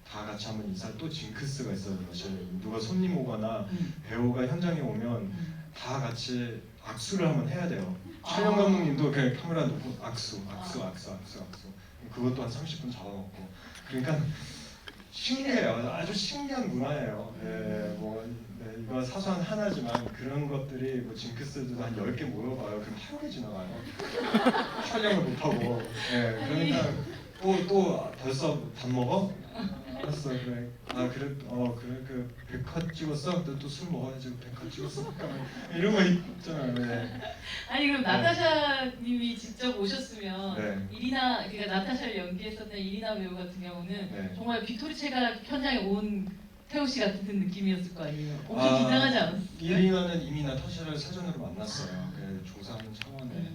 다 같이 한번 인사. 또 징크스가 있어요. 사실 누가 손님 오거나 배우가 현장에 오면 다 같이 악수를 한번 해야 돼요. 촬영 감독님도 그냥 카메라 놓고 악수. 그것도 한 30분 잡아먹고. 그러니까 신기해요. 아주 신기한 문화예요. 이거 사소한 하나지만 그런 것들이 뭐 징크스도 한 10개 모여봐요. 그럼 하루가 지나가요. 촬영을 못하고. 그러니까 또 벌써 밥 먹어? 알았어 그래. 그래 그 100컷 찍었어? 또 술 먹어야지. 100컷 찍었어? 이런 거 있잖아요. 네. 아니 그럼 나타샤님이 직접 오셨으면 네. 이리나 그러니까 나타샤를 연기했었던 이리나 배우 같은 경우는 네. 정말 빅토리체가 현장에 온 태호 씨 같은 느낌이었을 거 아니에요. 엄청 긴장하지 않았어요? 이리나는 이미 나타샤를 사전으로 만났어요. 조사하는 차원에.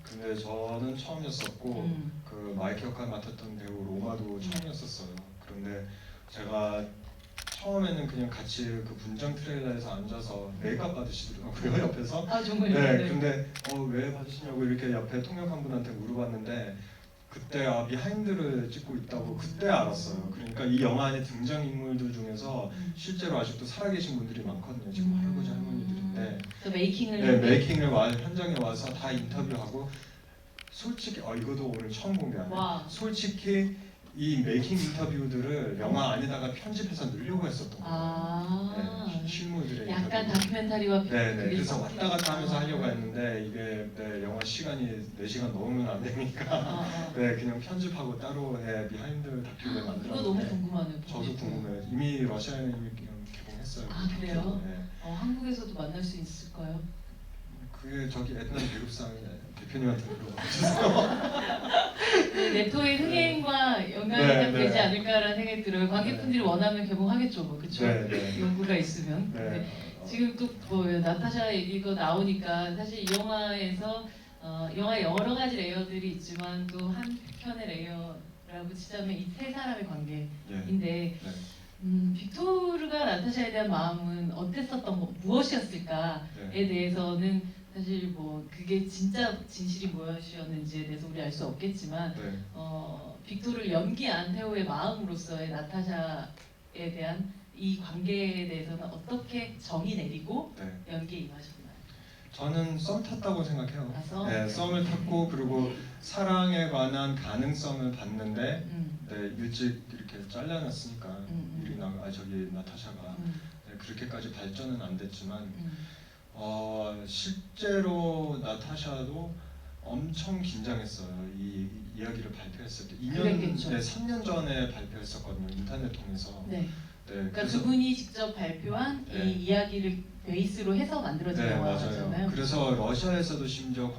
근데 저는 처음이었었고 그 마이크 역할 맡았던 배우 로마도 처음이었었어요. 그런데 제가 처음에는 그냥 같이 그 분장 트레일러에서 앉아서 메이크업 받으시더라고요 옆에서. 정말요? 네. 근데 왜 받으시냐고 이렇게 옆에 통역한 분한테 물어봤는데 그때 비하인드를 찍고 있다고 그때 알았어요. 그러니까 이 영화 안에 등장 인물들 중에서 실제로 아직도 살아계신 분들이 많거든요. 지금 할아버지 할머니들인데. 그 메이킹을. 네, 메이킹을 현장에 와서 다 인터뷰하고 솔직히 이것도 오늘 처음 공개하네. 솔직히 이 메이킹 인터뷰들을 영화 안에다가 편집해서 넣으려고 했었던 거예요. 네, 실물들의 약간 인터뷰. 다큐멘터리와 네, 그래서 왔다 갔다 하면서 하려고 했는데 이게 영화 시간이 4시간 넘으면 안 되니까 그냥 편집하고 따로 비하인드 다큐를 만들었는데 그거 너무 궁금하네요. 저도 궁금해요. 이미 러시아에는 이미 개봉했어요. 그래요? 네. 한국에서도 만날 수 있을까요? 그게 저기 에트나 배급상 대표님한테 물어봐주세요. 네토의 흥행과 연관이 딱 되지 않을까라는 생각이 들어요. 관객분들이 원하면 개봉하겠죠, 뭐 그렇죠? 연구가 있으면. 근데 지금 또 뭐 나타샤 이거 나오니까 사실 이 영화에서 영화에 여러 가지 레이어들이 있지만 또 한 편의 레이어라고 치자면 이 세 사람의 관계인데 빅토르가 나타샤에 대한 마음은 어땠었던 무엇이었을까에 대해서는 사실 뭐 그게 진짜 진실이 무엇이었는지에 대해서 우리 알 수 없겠지만 빅토르를 연기한 태호의 마음으로서의 나타샤에 대한 이 관계에 대해서는 어떻게 정의 내리고 연기에 임하셨나요? 저는 썸 탔다고 생각해요. 썸? 네, 썸을 탔고 그리고 사랑에 관한 가능성을 봤는데 일찍 이렇게 잘라놨으니까 저기 나타샤가 그렇게까지 발전은 안 됐지만 실제로 나타샤도 엄청 긴장했어요. 이 이야기를 발표했을 때 2년, 그랬겠죠. 네, 3년 전에 발표했었거든요. 인터넷 통해서. 네. 네, 그러니까 그래서 그분이 직접 발표한 네. 이 이야기를 베이스로 해서 만들어진 네, 영화잖아요. 맞아요. 그래서 러시아에서도 심지어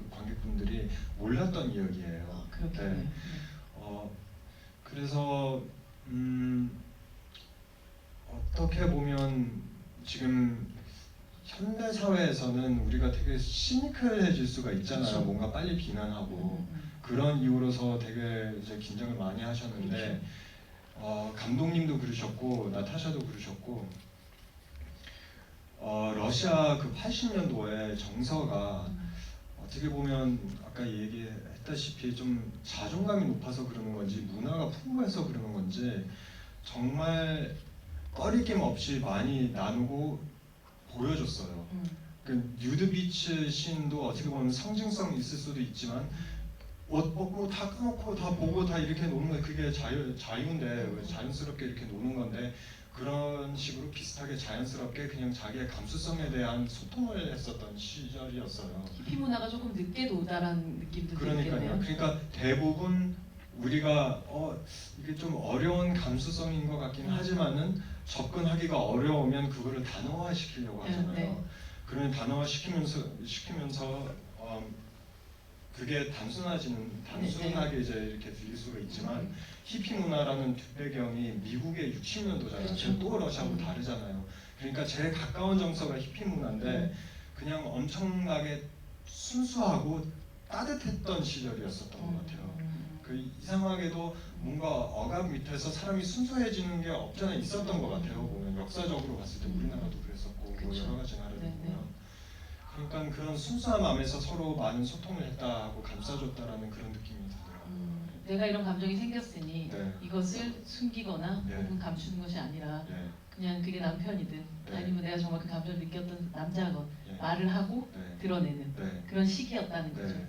관객분들이 몰랐던 이야기예요. 아, 그렇겠네요. 네. 네. 그래서 어떻게 보면 지금 현대 사회에서는 우리가 되게 시니컬해질 수가 있잖아요. 그렇죠. 뭔가 빨리 비난하고 음. 그런 이유로서 되게 이제 긴장을 많이 하셨는데 감독님도 그러셨고 나타샤도 그러셨고 러시아 그 80년도에 정서가 어떻게 보면 아까 얘기했다시피 좀 자존감이 높아서 그러는 건지 문화가 풍부해서 그러는 건지 정말 꺼리낌 없이 많이 나누고 보여줬어요. 그 뉴드비치 씬도 어떻게 보면 상징성이 있을 수도 있지만 옷 벗고 다 까놓고 다 보고 다 이렇게 노는 거 그게 자유인데 자연스럽게 이렇게 노는 건데 그런 식으로 비슷하게 자연스럽게 그냥 자기의 감수성에 대한 소통을 했었던 시절이었어요. 히피 문화가 조금 늦게 도달한 느낌도 그러니까요. 들겠네요. 그러니까 대부분 우리가 이게 좀 어려운 감수성인 것 같긴 하지만은 접근하기가 어려우면 그거를 단어화시키려고 하잖아요. 네. 그러면 단어화시키면서 그게 단순하게 이제 이렇게 들릴 수가 있지만 히피 문화라는 뒷배경이 미국의 60년도잖아요. 그렇죠. 또 러시아하고 다르잖아요. 그러니까 제일 가까운 정서가 히피 문화인데 그냥 엄청나게 순수하고 따뜻했던 시절이었었던 것 같아요. 그 이상하게도 뭔가 억압 밑에서 사람이 순수해지는 게 없잖아 있었던 것 같아요. 보면 역사적으로 봤을 때 우리나라도 그랬었고 뭐 그쵸. 여러 가지 나라도 네, 네. 보면 그러니까 그런 순수한 마음에서 서로 많은 소통을 했다고 감싸줬다라는 그런 느낌이 들더라고요. 내가 이런 감정이 생겼으니 네. 이것을 숨기거나 네. 혹은 감추는 것이 아니라 네, 그냥 그게 남편이든 네. 아니면 내가 정말 그 감정을 느꼈던 남자건 네. 말을 하고 네. 드러내는 네. 그런 시기였다는 네. 거죠. 네.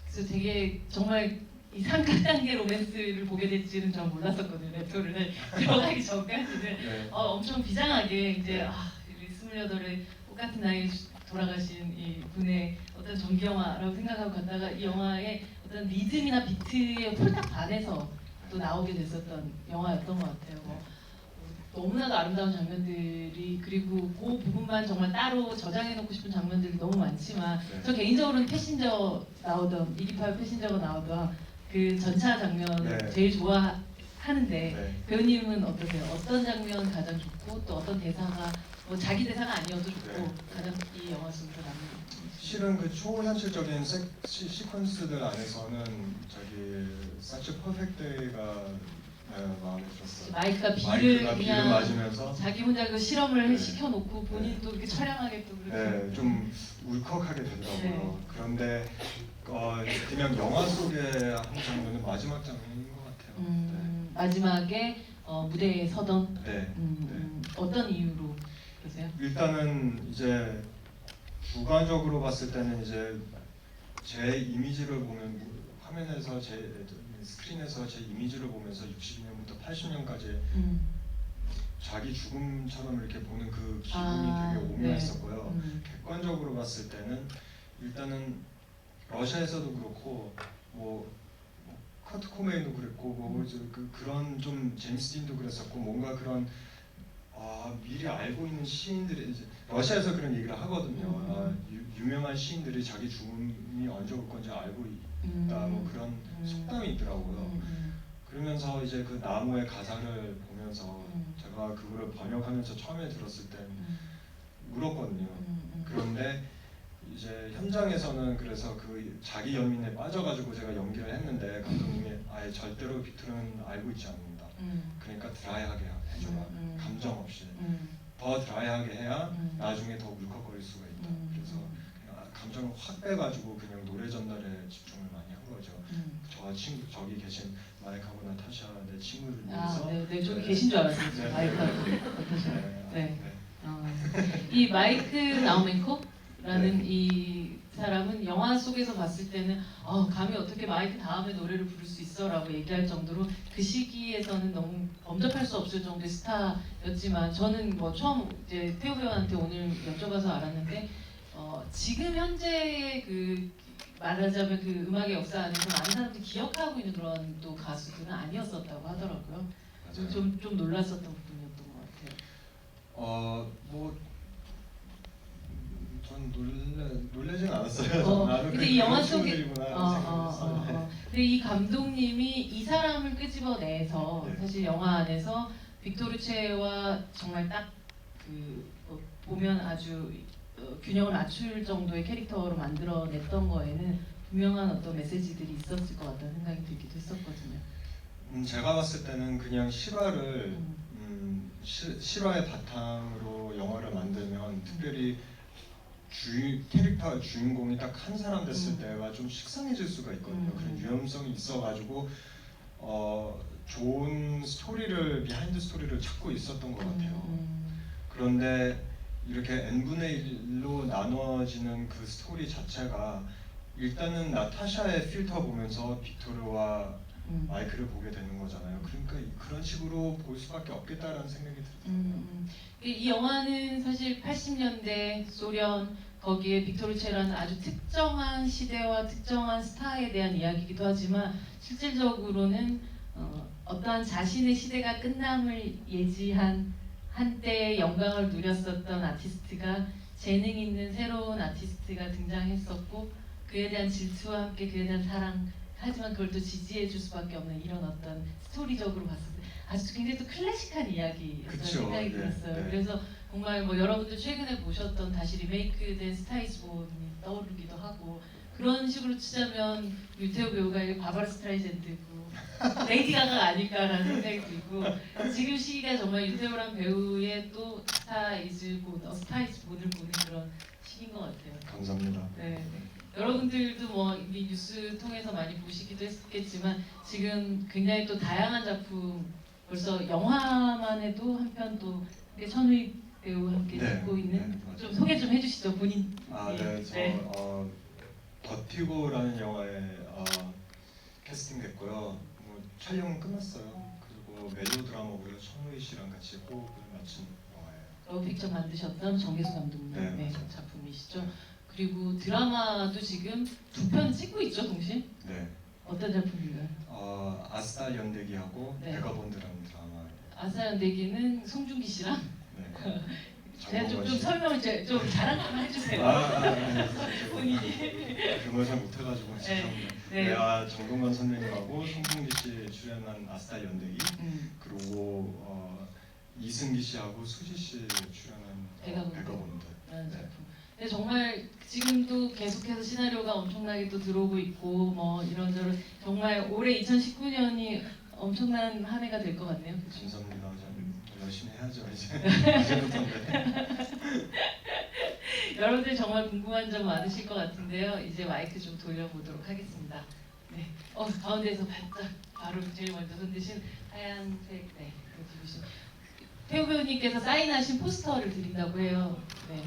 그래서 되게 정말 이 상가 단계 로맨스를 보게 될지는 전 몰랐었거든요. 랩토를 들어가기 전까지는 네. 엄청 비장하게 이제 네. 28의 똑같은 나이에 돌아가신 이 분의 어떤 전기 영화라고 생각하고 갔다가 이 영화의 어떤 리듬이나 비트에 홀딱 반해서 또 나오게 됐었던 영화였던 것 같아요. 너무나도 아름다운 장면들이 그리고 그 부분만 정말 따로 저장해놓고 싶은 장면들이 너무 많지만 네. 저 개인적으로는 패신저 나오던 228 패신저가 나오던 그 전차 장면을 네. 제일 좋아하는데 네. 배우님은 어떠세요? 어떤 장면 가장 좋고 또 어떤 대사가 뭐 자기 대사가 아니어도 좋고 네. 가장 이 영화 속에서 남는 실은 그 초현실적인 시퀀스들 안에서는 저기 사치 퍼펙트가 마음에 들었어요. 마이크가 비를 마이크가 비를 그냥 맞으면서 자기 혼자 그 실험을 네. 시켜놓고 본인이 또 이렇게 촬영하게 또 그렇게 좀 울컥하게 되더라고요. 네. 그런데 그냥 영화 속의 한 장면은 마지막 장면인 것 같아요. 마지막에 무대에 서던 네. 어떤 이유로 그러세요? 일단은 이제 주관적으로 봤을 때는 이제 제 이미지를 보면 화면에서 제 스크린에서 제 이미지를 보면서 62년부터 80년까지 자기 죽음처럼 이렇게 보는 그 기분이 되게 오묘했었고요. 객관적으로 봤을 때는 일단은 러시아에서도 그렇고 뭐 커트 코메인도 그랬고 그런 좀 제임스 딘도 그랬었고 뭔가 그런 미리 알고 있는 시인들이 이제 러시아에서 그런 얘기를 하거든요. 유명한 시인들이 자기 죽음이 언제 올 건지 알고 있다 뭐 그런 속담이 있더라고요. 그러면서 이제 그 나무의 가사를 보면서 제가 그거를 번역하면서 처음에 들었을 때 울었거든요. 그런데 이제 현장에서는 그래서 그 자기 연민에 빠져가지고 제가 연기를 했는데 감독님이 아예 절대로 비틀은 알고 있지 않는다. 그러니까 드라이하게 해줘라. 감정 없이. 더 드라이하게 해야 나중에 더 울컥거릴 수가 있다. 그래서 그냥 감정을 확 빼가지고 그냥 노래 전달에 집중을 많이 한 거죠. 저기 계신 마이크하고 나타샤 내 친구들 위해서. 네, 저기 계신 줄 알았어요. 네. 마이크하고 나타샤. 네. 이 마이크 나우멘코라는 이 사람은 영화 속에서 봤을 때는 감히 어떻게 마이크 다음에 노래를 부를 수 있어라고 얘기할 정도로 그 시기에서는 너무 범접할 수 없을 정도의 스타였지만 저는 뭐 처음 이제 태우 배우한테 오늘 여쭤봐서 알았는데 지금 현재 그 말하자면 그 음악의 역사 안에서 많은 사람들이 기억하고 있는 그런 또 가수들은 아니었었다고 하더라고요. 맞아요. 좀 놀랐었던 부분이었던 것 같아요. 전 놀라진 않았어요. 나도 근데 이 영화 속에 친구들이구나 생각했어요. 근데 이 감독님이 이 사람을 끄집어내서 네. 사실 영화 안에서 빅토르체와 정말 딱 그 보면 아주 균형을 맞출 정도의 캐릭터로 만들어냈던 거에는 분명한 어떤 메시지들이 있었을 것 같다는 생각이 들기도 했었거든요. 제가 봤을 때는 그냥 실화를 음. 실화의 바탕으로 영화를 만들면 특별히 캐릭터 주인공이 딱 한 사람 됐을 때가 좀 식상해질 수가 있거든요. 그런 위험성이 있어가지고 좋은 스토리를 비하인드 스토리를 찾고 있었던 것 같아요. 그런데 이렇게 n분의 1로 나눠지는 그 스토리 자체가 일단은 나타샤의 필터 보면서 빅토르와 마이크를 보게 되는 거잖아요. 그러니까 그런 식으로 볼 수밖에 없겠다라는 생각이 들어요. 이 영화는 사실 80년대 소련 거기에 빅토르체라는 아주 특정한 시대와 특정한 스타에 대한 이야기이기도 하지만 실질적으로는 어떠한 자신의 시대가 끝남을 예지한 한때의 영광을 누렸었던 아티스트가 재능 있는 새로운 아티스트가 등장했었고 그에 대한 질투와 함께 그에 대한 사랑 하지만 그걸 또 지지해 줄 수밖에 없는 이런 어떤 스토리적으로 봤을 때 아주 굉장히 또 클래식한 이야기였다는 생각이 들었어요. 네. 그래서 정말 뭐 여러분들 최근에 보셨던 다시 리메이크된 스타이즈 본이 떠오르기도 하고 그런 식으로 치자면 유태우 배우가 바바라 스트라이샌드고 레이디 가가가 아닐까라는 생각이 들고 지금 시기가 정말 유태우란 배우의 또 스타이즈 본을 보는 그런 시기인 것 같아요. 감사합니다. 네. 여러분들도 뭐 이미 뉴스 통해서 많이 보시기도 했겠지만 지금 굉장히 또 다양한 작품 벌써 영화만 해도 한 편 또 천우희 배우와 함께 찍고 있는 좀 소개 좀 해주시죠 본인. 버티고라는 영화에 캐스팅됐고요. 촬영은 끝났어요. 그리고 멜로 드라마고요. 천우희 씨랑 같이 호흡을 맞춘 영화예요. 픽처 만드셨던 정계수 감독님의 네, 작품이시죠. 그리고 드라마도 지금 2편 찍고 있죠 동시에? 네. 어떤 작품인가요? 아스달 연대기하고 네. 베가본드라는 드라마. 아스달 연대기는 송중기 씨랑? 네. 제가 좀 설명을 좀 자랑만 해주세요. 본인이. 그런 걸 잘 못해가지고 죄송합니다. 네. 정동건 선배님하고 송중기 씨 출연한 아스달 연대기 그리고 이승기 씨하고 수지 씨 출연한 베가본드. 작품. 근데 정말 지금도 계속해서 시나리오가 엄청나게 또 들어오고 있고 뭐 이런저런 정말 올해 2019년이 엄청난 한 해가 될 것 같네요. 감사합니다. 열심히 해야죠 이제부터인데. 여러분들 정말 궁금한 점 많으실 것 같은데요. 이제 마이크 좀 돌려보도록 하겠습니다. 네. 가운데에서 바짝 바로 제일 먼저 손드신 하얀색 입으신 태우 배우님께서 사인하신 포스터를 드린다고 해요. 네.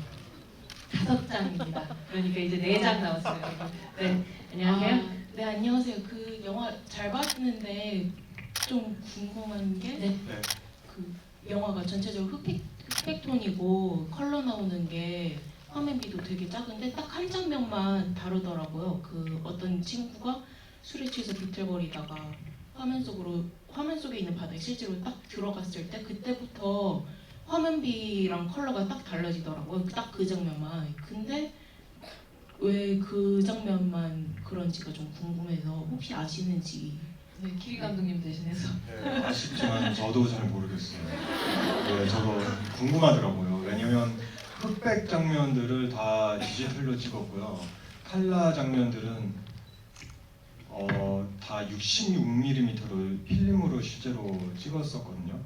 5장입니다. 그러니까 이제 4장 나왔어요. 네. 안녕하세요. 네, 안녕하세요. 그 영화 잘 봤는데 좀 궁금한 게 그 영화가 전체적으로 흑백톤이고 컬러 나오는 게 화면비도 되게 작은데 딱 한 장면만 다루더라고요. 그 어떤 친구가 술에 취해서 비틀거리다가 화면 속에 있는 바닥에 실제로 딱 들어갔을 때 그때부터 화면비랑 컬러가 딱 달라지더라고요. 딱 그 장면만. 근데 왜 그 장면만 그런지가 좀 궁금해서 혹시 아시는지. 네, 키리 감독님 대신해서. 네, 아쉽지만 저도 잘 모르겠어요. 네, 저도 궁금하더라고요. 왜냐면 흑백 장면들을 다 디지털로 찍었고요. 칼라 장면들은 다 66mm로 필름으로 실제로 찍었었거든요.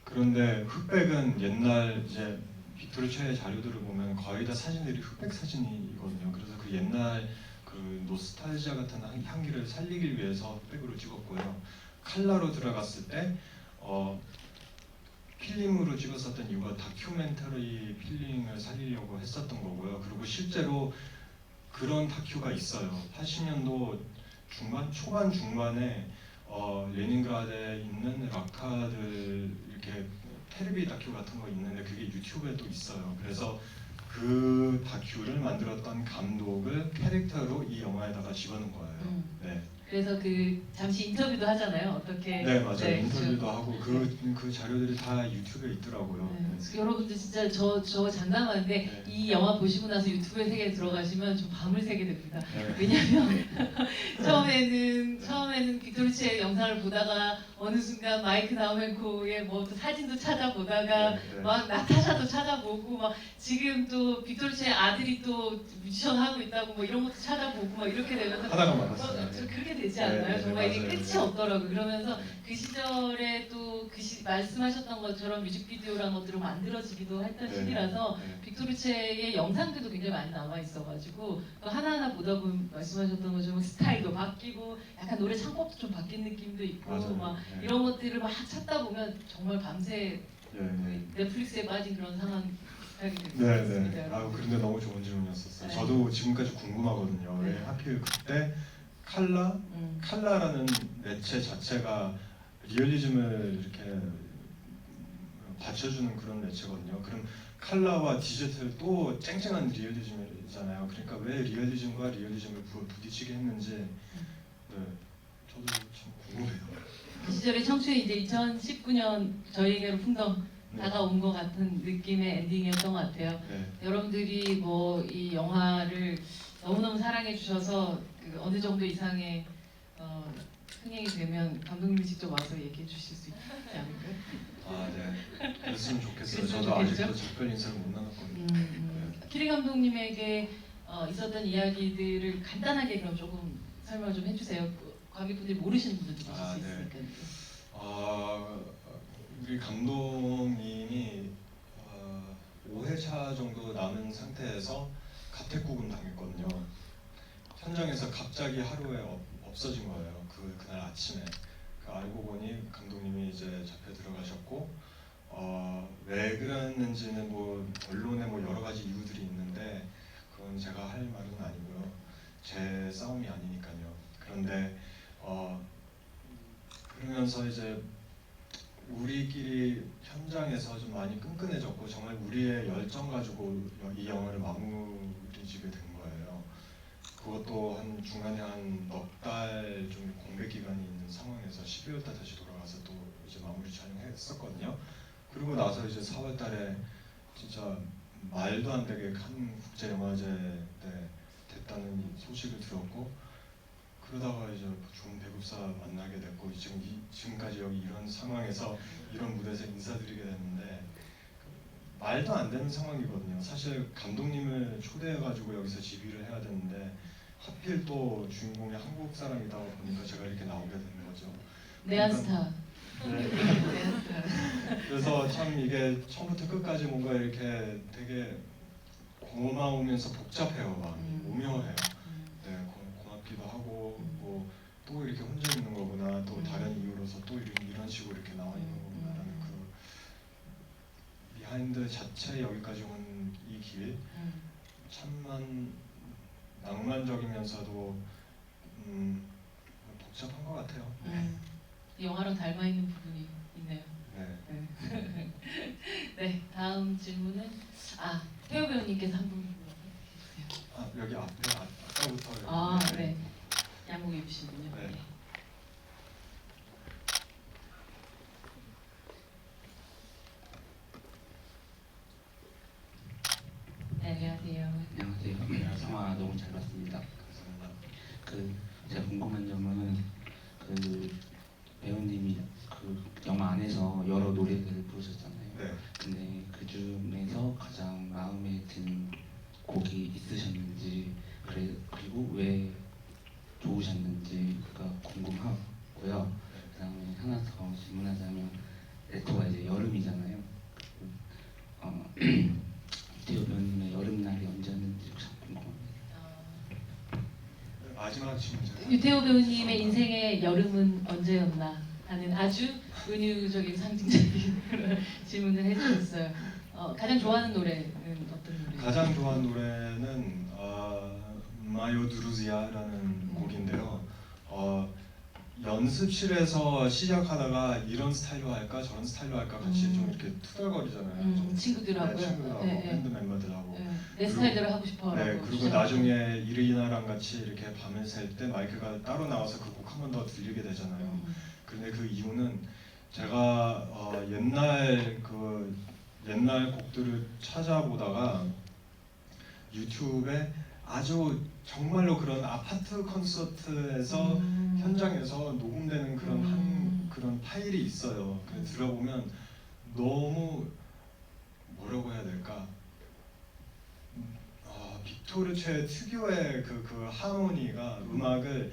그런데 흑백은 옛날 이제 빅토르체의 자료들을 보면 거의 다 사진들이 흑백 사진이거든요. 그래서 그 옛날 그 노스탈지아 같은 향기를 살리기 위해서 흑백으로 찍었고요. 칼라로 들어갔을 때 필름으로 찍었었던 이유가 다큐멘터리 필링을 살리려고 했었던 거고요. 그리고 실제로 그런 다큐가 있어요. 80년도 초반 중반에 레닌그라드에 있는 락카들 이렇게 테레비 다큐 같은 거 있는데 그게 유튜브에 또 있어요. 그래서 그 다큐를 만들었던 감독을 캐릭터로 이 영화에다가 집어넣은 거예요. 네. 그래서 그 잠시 인터뷰도 하잖아요. 어떻게? 네 맞아요. 네, 인터뷰도 하고 그 자료들이 다 유튜브에 있더라고요. 네. 그래서 여러분들 진짜 저 장담하는데 네. 이 영화 보시고 나서 유튜브의 세계에 들어가시면 좀 밤을 새게 됩니다. 네. 왜냐하면 처음에는 빅토르치의 영상을 보다가 어느 순간 마이크 나우멘코의 뭐 또 사진도 찾아보다가 네, 네. 막 나타샤도 찾아보고 막 지금 또 빅토르치의 아들이 또 뮤지션 하고 있다고 뭐 이런 것도 찾아보고 막 이렇게 되면서 하다가 말았어요. 좀 그렇게 되지 네, 않나요? 네, 정말 이게 맞아요. 끝이 네. 없더라고요. 그러면서 그 시절에 또 말씀하셨던 것처럼 뮤직비디오라는 것들을 만들어지기도 했던 네. 시기라서 네. 빅토르체의 영상들도 굉장히 많이 남아 있어가지고 하나하나 보다 보면 말씀하셨던 것처럼 스타일도 바뀌고 약간 노래 창법도 좀 바뀐 느낌도 있고 맞아요. 막 네. 이런 것들을 막 찾다 보면 정말 밤새 예, 예. 넷플릭스에 빠진 그런 상황 비슷하게 될 것 네, 같습니다. 네. 아, 그런데 너무 좋은 질문이었었어요. 네. 저도 지금까지 궁금하거든요. 왜 네. 하필 그때 음. 칼라라는 매체 자체가 리얼리즘을 이렇게 받쳐주는 그런 매체거든요. 그럼 칼라와 디지털 또 쨍쨍한 리얼리즘이잖아요. 그러니까 왜 리얼리즘과 리얼리즘을 부딪히게 했는지 네, 저도 참 궁금해요. 그 시절의 청춘이 이제 2019년 저희에게로 풍덩 네. 다가온 것 같은 느낌의 엔딩이었던 것 같아요. 네. 여러분들이 뭐 이 영화를 너무너무 사랑해 주셔서 그 어느 정도 이상의 흥행이 되면 감독님이 직접 와서 얘기해 주실 수 있지 않을까요? 아, 네. 그랬으면 좋겠어요. 그랬으면 저도 좋겠죠? 아직도 작별 인사를 못 나눴거든요. 키리 감독님에게 있었던 이야기들을 간단하게 그럼 조금 설명을 좀 해주세요. 관객분들이 모르시는 분들도 계실 아, 수 네. 있으니까. 우리 감독님이 5회차 정도 남은 상태에서 가택구금 당했거든요. 현장에서 갑자기 하루에 없어진 거예요. 그날 아침에. 알고 보니 감독님이 이제 잡혀 들어가셨고 왜 그랬는지는 뭐 언론에 뭐 여러 가지 이유들이 있는데 그건 제가 할 말은 아니고요. 제 싸움이 아니니까요. 그런데 그러면서 이제 우리끼리 현장에서 좀 많이 끈끈해졌고 정말 우리의 열정 가지고 이 영화를 마무리 지게 된 거예요. 그것도 중간에 한 넉 달 좀 공백 기간이 있는 상황에서 12월 달 다시 돌아가서 또 이제 마무리 촬영했었거든요. 그리고 나서 이제 4월 달에 진짜 말도 안 되게 칸 국제영화제 때 됐다는 소식을 들었고 그러다가 이제 좋은 배급사 만나게 됐고 지금까지 여기 이런 상황에서 이런 무대에서 인사드리게 됐는데 말도 안 되는 상황이거든요. 사실 감독님을 초대해가지고 여기서 지휘를 해야 되는데 하필 또 주인공이 한국 사람이다 보니까 제가 이렇게 나오게 되는 거죠. 네안스타. 네. 네안스타. 그래서 참 이게 처음부터 끝까지 뭔가 이렇게 되게 고마우면서 복잡해요. 마음이 오묘해요. 네, 고맙기도 하고 뭐 또 이렇게 혼자 있는 거구나, 또 다른 이유로서 또 이런 식으로 이렇게 나와 있는 거구나라는 그 비하인드 자체 여기까지 온 이 길 참만 낭만적이면서도 복잡한 것 같아요. 이 영화랑 닮아 있는 부분이 있네요. 네. 네, 다음 질문은 태호 배우님께서 한 분 해주세요. 여기 아까부터 여기. 네. 양복 입으시군요. 네. 네, 안녕하세요. 안녕하세요. 영화 너무 잘 봤습니다. 감사합니다. 제가 궁금한 점은 배우님이 영화 안에서 여러 노래들을 부르셨잖아요. 네. 근데 그 중에서 가장 마음에 든 곡이 있으셨는지 그리고 왜 좋으셨는지가 궁금하고요. 그다음에 하나 더 질문하자면 레토가 이제 여름이잖아요. 태호 배우님의 여름날이 언제였는지 참 궁금합니다. 마지막 질문. 유태호 배우님의 인생의 여름은 언제였나 하는 아주 은유적인 상징적인 그런 질문을 해주셨어요. 가장 좋아하는 노래는 어떤 노래예요? 가장 좋아하는 노래는 마요 두루지아라는 곡인데요. 연습실에서 시작하다가 이런 스타일로 할까 저런 스타일로 할까 같이 좀 이렇게 투덜거리잖아요. 좀. 친구들하고요. 네, 친구들하고 네, 네. 밴드 멤버들하고. 네, 내 스타일대로 하고 싶어라고. 네, 그리고 주장하고. 나중에 이르이나랑 같이 이렇게 밤을 샐 때 마이크가 따로 나와서 그 곡 한 번 더 들리게 되잖아요. 근데 그 이유는 제가 옛날 곡들을 찾아보다가 유튜브에 아주 정말로 그런 아파트 콘서트에서 현장에서 녹음되는 그런 파일이 있어요. 그래서 들어보면 너무 뭐라고 해야 될까? 빅토르체 특유의 그 하모니가 음악을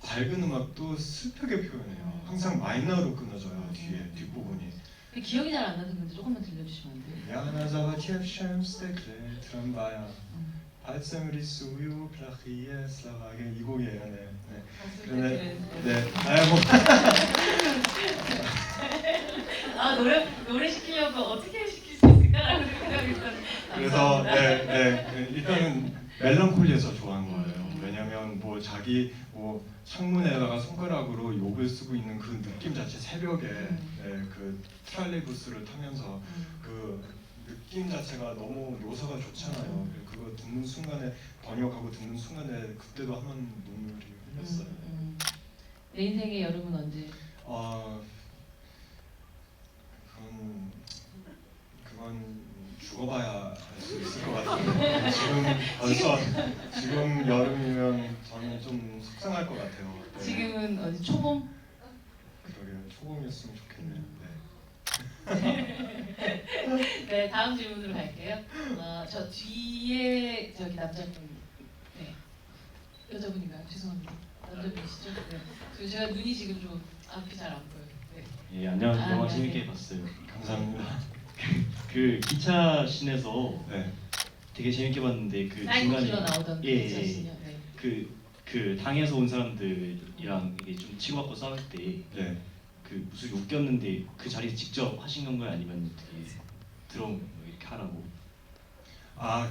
밝은 음악도 슬프게 표현해요. 항상 마이너로 끊어져요. 뒤에 뒷부분이. 근데 기억이 잘 안 나서 근데 조금만 들려주시면 안 돼요? 야나자와 키프셴 스테크레 트럼바야 발생리 수유 플라히에 슬라바게 이 곡이에요. 네. 그런데 뭐 노래 시키려고 어떻게 시킬 수 있을까라고 생각했던. 그래서 일단은 멜랑콜리에서 좋아한 거예요. 왜냐면 뭐 자기 뭐 창문에다가 손가락으로 욕을 쓰고 있는 그 느낌 자체 새벽에 그 트랄레이부스를 타면서 그 느낌 자체가 너무 묘사가 좋잖아요. 그거 듣는 순간에 번역하고 듣는 순간에 그때도 한 번 눈물이 흘렸어요. 내 인생의 여름은 언제? 그건 죽어봐야 할 수 있을 것 같아요. 지금 여름이면 저는 좀 속상할 것 같아요. 네. 지금은 어디 초봄? 그러게요. 초봄이었으면 좋겠네요. 네, 다음 질문으로 갈게요. 저 뒤에 저기 남자분, 네, 여자분인가요? 죄송합니다. 남자분이시죠? 네. 제가 눈이 지금 좀 앞이 잘 안 보여요. 네. 예, 안녕. 영화 네. 재밌게 봤어요. 감사합니다. 그 기차 씬에서 네. 되게 재밌게 봤는데 그 사이코키로 중간에 나오던 예, 기차 예. 씬이요. 네. 그 당에서 온 사람들이랑 이게 좀 치고받고 싸울 때 그 무슨 웃겼는데 그 자리에서 직접 하신 건가요? 아니면 되게 이렇게 하라고?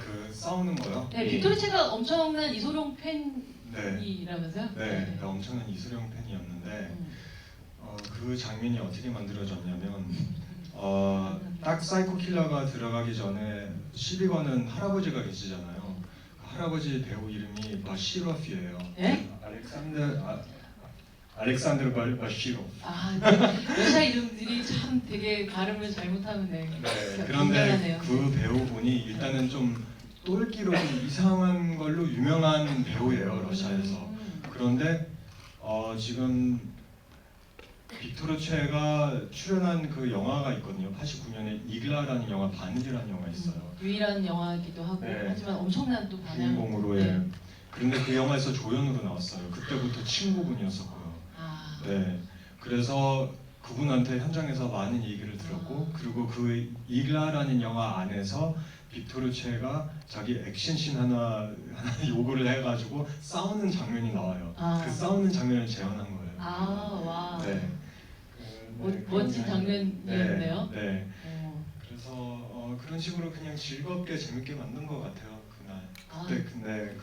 그 싸우는 거요? 네, 예. 빅토리체가 엄청난 이소룡 팬이라면서요? 네, 엄청난 이소룡 팬이었는데 그 장면이 어떻게 만들어졌냐면 딱 사이코 킬러가 들어가기 전에 시비 거는 할아버지가 계시잖아요. 그 할아버지 배우 이름이 바시로프예요. 네? 알렉산드르 바시로프. 여자 이름들이 참 되게 발음을 잘못하면 그런데 민감하네요. 그 배우분이 일단은 좀 똘끼로 좀 이상한 걸로 유명한 배우예요, 러시아에서. 그런데 지금 빅토르체가 출연한 그 영화가 있거든요. 89년에 이글라라는 영화, 바늘이라는 영화 있어요. 유일한 영화이기도 하고 네. 하지만 엄청난 또 반향. 주인공으로 네. 그런데 그 영화에서 조연으로 나왔어요. 그때부터 친구분이었었고요. 네. 그래서 그분한테 현장에서 많은 얘기를 들었고 그리고 그 이글라라는 영화 안에서 빅토르체가 자기 액션씬 하나 요구를 해가지고 싸우는 장면이 나와요. 그 싸우는 장면을 재현한 거예요. 와. 네. 멋진 장면이었네요. 네. 그래서 그런 식으로 그냥 즐겁게 재밌게 만든 것 같아요 그날. 근데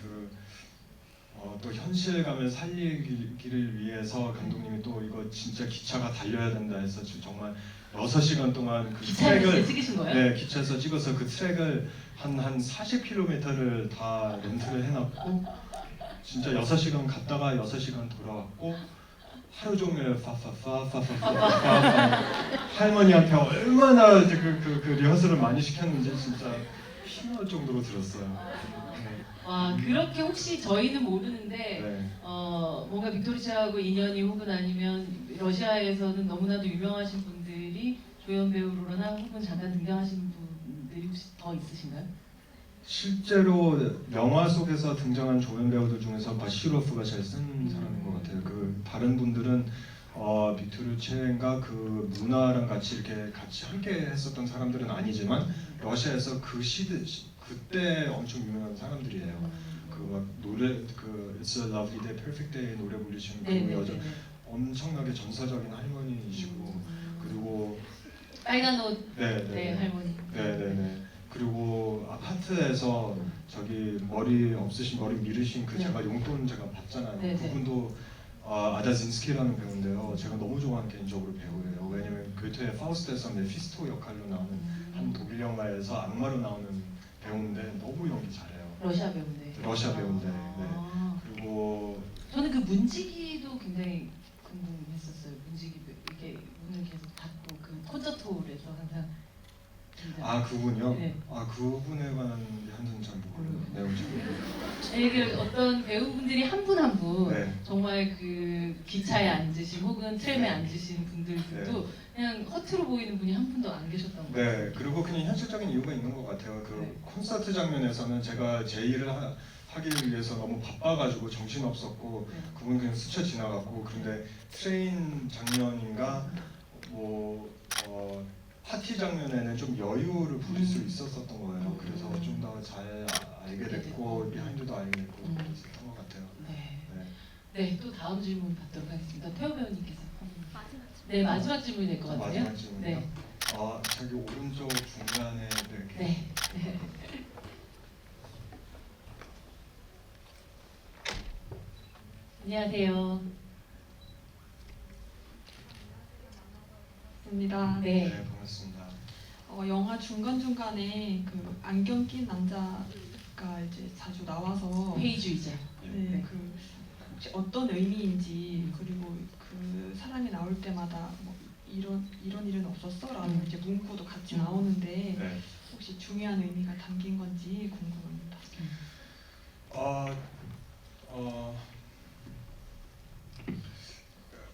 또 현실감을 살리기를 위해서 감독님이 또 이거 진짜 기차가 달려야 된다 해서 정말 6시간 동안 그 기차에서 찍으신 거예요? 네, 기차에서 찍어서 그 트랙을 한 40km를 다 렌트를 해놨고 진짜 6시간 갔다가 6시간 돌아왔고 하루 종일 파파파파파파파 할머니한테 얼마나 이제 그 리허설을 많이 시켰는지 진짜 피나올 정도로 들었어요. 와, 그렇게 혹시 저희는 모르는데 뭔가 빅토리체하고 인연이 혹은 아니면 러시아에서는 너무나도 유명하신 분들이 조연 배우로나 혹은 잠깐 등장하신 분들이 혹시 더 있으신가요? 실제로 영화 속에서 등장한 조연 배우들 중에서 바시로프가 제일 센 사람인 것 같아요. 그 다른 분들은 빅토르체가 그 문화랑 같이 이렇게 같이 함께 했었던 사람들은 아니지만 러시아에서 그때 엄청 유명한 사람들이에요. 그 막 노래 It's a Lovely Day, Perfect Day 노래 부르시는 그 여자 엄청나게 전사적인 할머니이시고 그리고 빨간 옷 네, 할머니. 네네네. 그리고 아파트에서 저기 머리 없으신 머리 미르신 제가 용돈 제가 받잖아요. 네네. 그분도 아다진스키라는 배우인데요. 제가 너무 좋아하는 개인적으로 배우예요. 왜냐면 괴테의 파우스트에서 메피스토 역할로 나오는 한 독일 영화에서 악마로 나오는 배우인데 너무 연기 잘해요. 러시아 배우인데. 러시아 배우인데. 네. 아. 그리고 저는 그 문지기도 굉장히 궁금했었어요. 문지기 이렇게 문을 계속 닫고 그 콘서트홀에서 항상 그분요? 네. 그분에 관한 한전 잘 모르는 내용 잘 모르겠어요. 이게 어떤 배우분들이 한 분 한 분 네. 정말 그 기차에 앉으신 혹은 트램에 앉으신 분들도 그냥 허투루 보이는 분이 한 분도 안 계셨던 거예요. 네, 그리고 그냥 현실적인 이유가 있는 것 같아요. 그 네. 콘서트 장면에서는 제가 제 일을 하기 위해서 너무 바빠가지고 정신 없었고 네. 그분 그냥 스쳐 지나갔고, 그런데 트레인 장면인가 파티 장면에는 좀 여유를 부릴 수 있었던 거예요. 그래서 좀 더 잘 알게 됐고 비하인드도 알게 됐고 그랬었던 것 같아요. 네. 네. 네, 또 다음 질문 받도록 하겠습니다. 태호 배우님께서. 네, 마지막 질문이 될 것 같아요. 마지막 질문이요. 네. 저기 오른쪽 중간에 이렇게. 네. 네. 안녕하세요. 입니다. 네. 네, 반갑습니다. 영화 중간중간에 그 안경 낀 남자가 이제 자주 나와서 회의주의자. 네, 그 혹시 어떤 의미인지, 그리고 그 사람이 나올 때마다 뭐 이런 일은 없었어? 라는 이제 문구도 같이 나오는데 네. 혹시 중요한 의미가 담긴 건지 궁금합니다.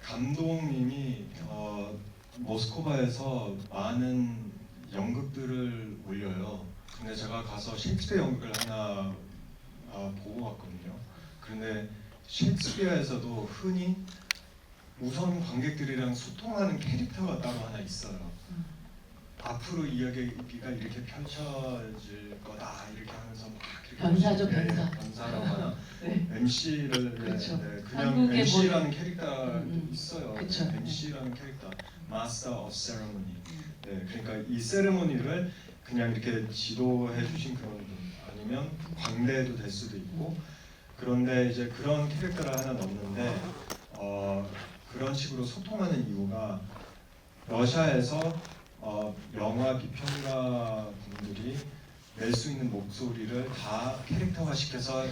감독님이 모스크바에서 많은 연극들을 올려요. 근데 제가 가서 셰익스피어 연극을 하나 보고 왔거든요. 그런데 셰익스피어에서도 흔히 우선 관객들이랑 소통하는 캐릭터가 따로 하나 있어요. 앞으로 이야기가 이렇게 펼쳐질 거다 이렇게 하면서 막 이렇게 변사죠, 변사. 변사라고 하나. 네. MC를 그렇죠. 그냥 한국의 MC라는 캐릭터도 음. 있어요. 그쵸. MC라는 캐릭터, Master of Ceremony. 네, 그러니까 이 세레모니를 그냥 이렇게 지도해 주신 그런 분, 아니면 광대도 될 수도 있고. 그런데 이제 그런 캐릭터를 하나 넣는데 그런 식으로 소통하는 이유가 러시아에서 영화 비평가 분들이 낼 수 있는 목소리를 다 캐릭터화 시켜서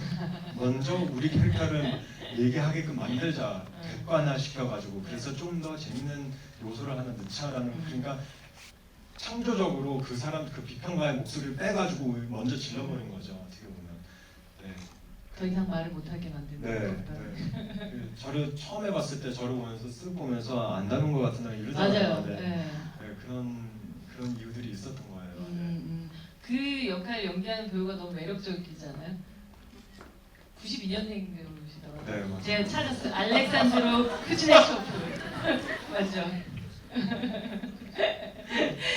먼저 우리 캐릭터를 얘기하게끔 만들자, 객관화 시켜가지고, 그래서 좀 더 재밌는 요소를 하나 넣자라는, 그러니까 창조적으로 그 사람, 그 비평가의 목소리를 빼가지고 먼저 질러버린 거죠, 어떻게 보면. 네. 더 이상 말을 못하게 만드는 네, 것보다. 저를 처음 해봤을 때 저를 보면서 쓱 보면서 안 닮은 것 같은 날 맞아요. 이러잖아요. 네. 그런 이유들이 있었던 거예요. 그 역할 연기하는 배우가 너무 매력적이잖아요. 92년생 배우시더라고요. 네, 맞아요. 제가 찾았어요. 알렉산드로 쿠즈네초프. 맞죠.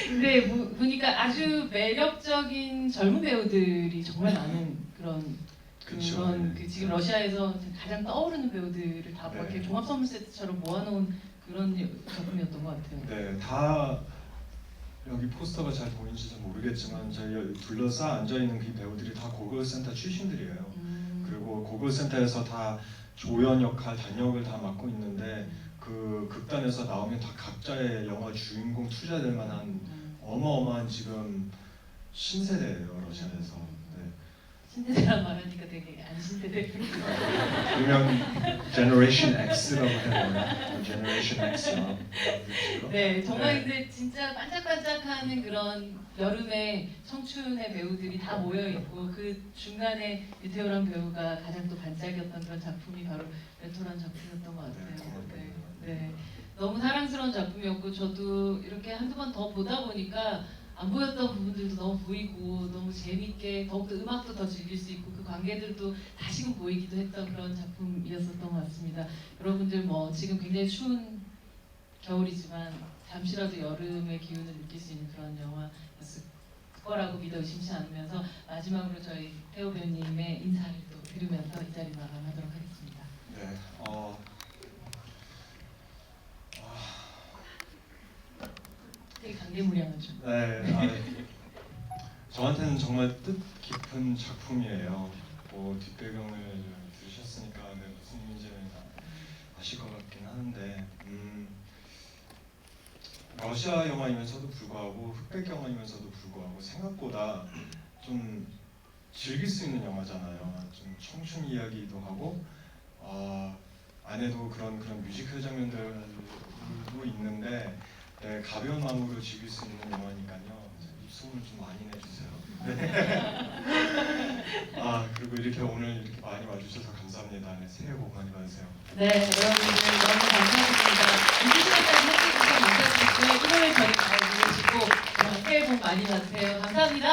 근데 보니까 아주 매력적인 젊은 배우들이 정말 많은 그런 그쵸. 그 지금 러시아에서 가장 떠오르는 배우들을 다 네. 이렇게 종합 선물 세트처럼 모아놓은 그런 작품이었던 것 같아요. 네, 다 여기 포스터가 잘 보이는지 잘 모르겠지만 저희 둘러싸 앉아 있는 그 배우들이 다 고글센터 출신들이에요. 그리고 고글센터에서 다 조연 역할, 단역을 다 맡고 있는데 그 극단에서 나오면 다 각자의 영화 주인공 투자될 만한 어마어마한 지금 신세대예요, 러시아에서. 네. 신세대라 말하니까 되게 안 신세대. 그러면 제너레이션 X라고 해야 되나? 제너레이션 X요. 네, 정말 근데 진짜 반짝반짝하는 그런 여름의 청춘의 배우들이 다 모여 있고 그 중간에 유태오란 배우가 가장 또 반짝이었던 그런 작품이 바로 레토란 작품이었던 것 같아요. 네, 네. 너무 사랑스러운 작품이었고 저도 이렇게 한두 번 더 보다 보니까 안 보였던 부분들도 너무 보이고 너무 재밌게 더욱더 음악도 더 즐길 수 있고 그 관계들도 다시금 보이기도 했던 그런 작품이었었던 것 같습니다. 여러분들 뭐 지금 굉장히 추운 겨울이지만 잠시라도 여름의 기운을 느낄 수 있는 그런 영화였을 거라고 믿어 의심치 않으면서 마지막으로 저희 태호 배우님의 인사를 또 들으면서 이 자리 마감하도록 하겠습니다. 네, 되게 강대무량하죠. 네, 저한테는 정말 뜻깊은 작품이에요. 뒷배경을 들으셨으니까 무슨 의미인지는 아실 것 같긴 하는데 러시아 영화이면서도 불구하고 흑백 영화이면서도 불구하고 생각보다 좀 즐길 수 있는 영화잖아요. 좀 청춘 이야기도 하고 안에도 그런 뮤지컬 장면들도 있는데 네, 가벼운 마음으로 즐길 수 있는 영화니까요. 입소문 좀 많이 내주세요. 네. 그리고 이렇게 오늘 이렇게 많이 와주셔서 감사합니다. 네, 새해 복 많이 받으세요. 네, 여러분들 너무 감사드립니다. 2시간까지 함께 해주셔서 감사드리고요. 1월 저희 잘 보내시고 새해 복 많이 받으세요. 감사합니다.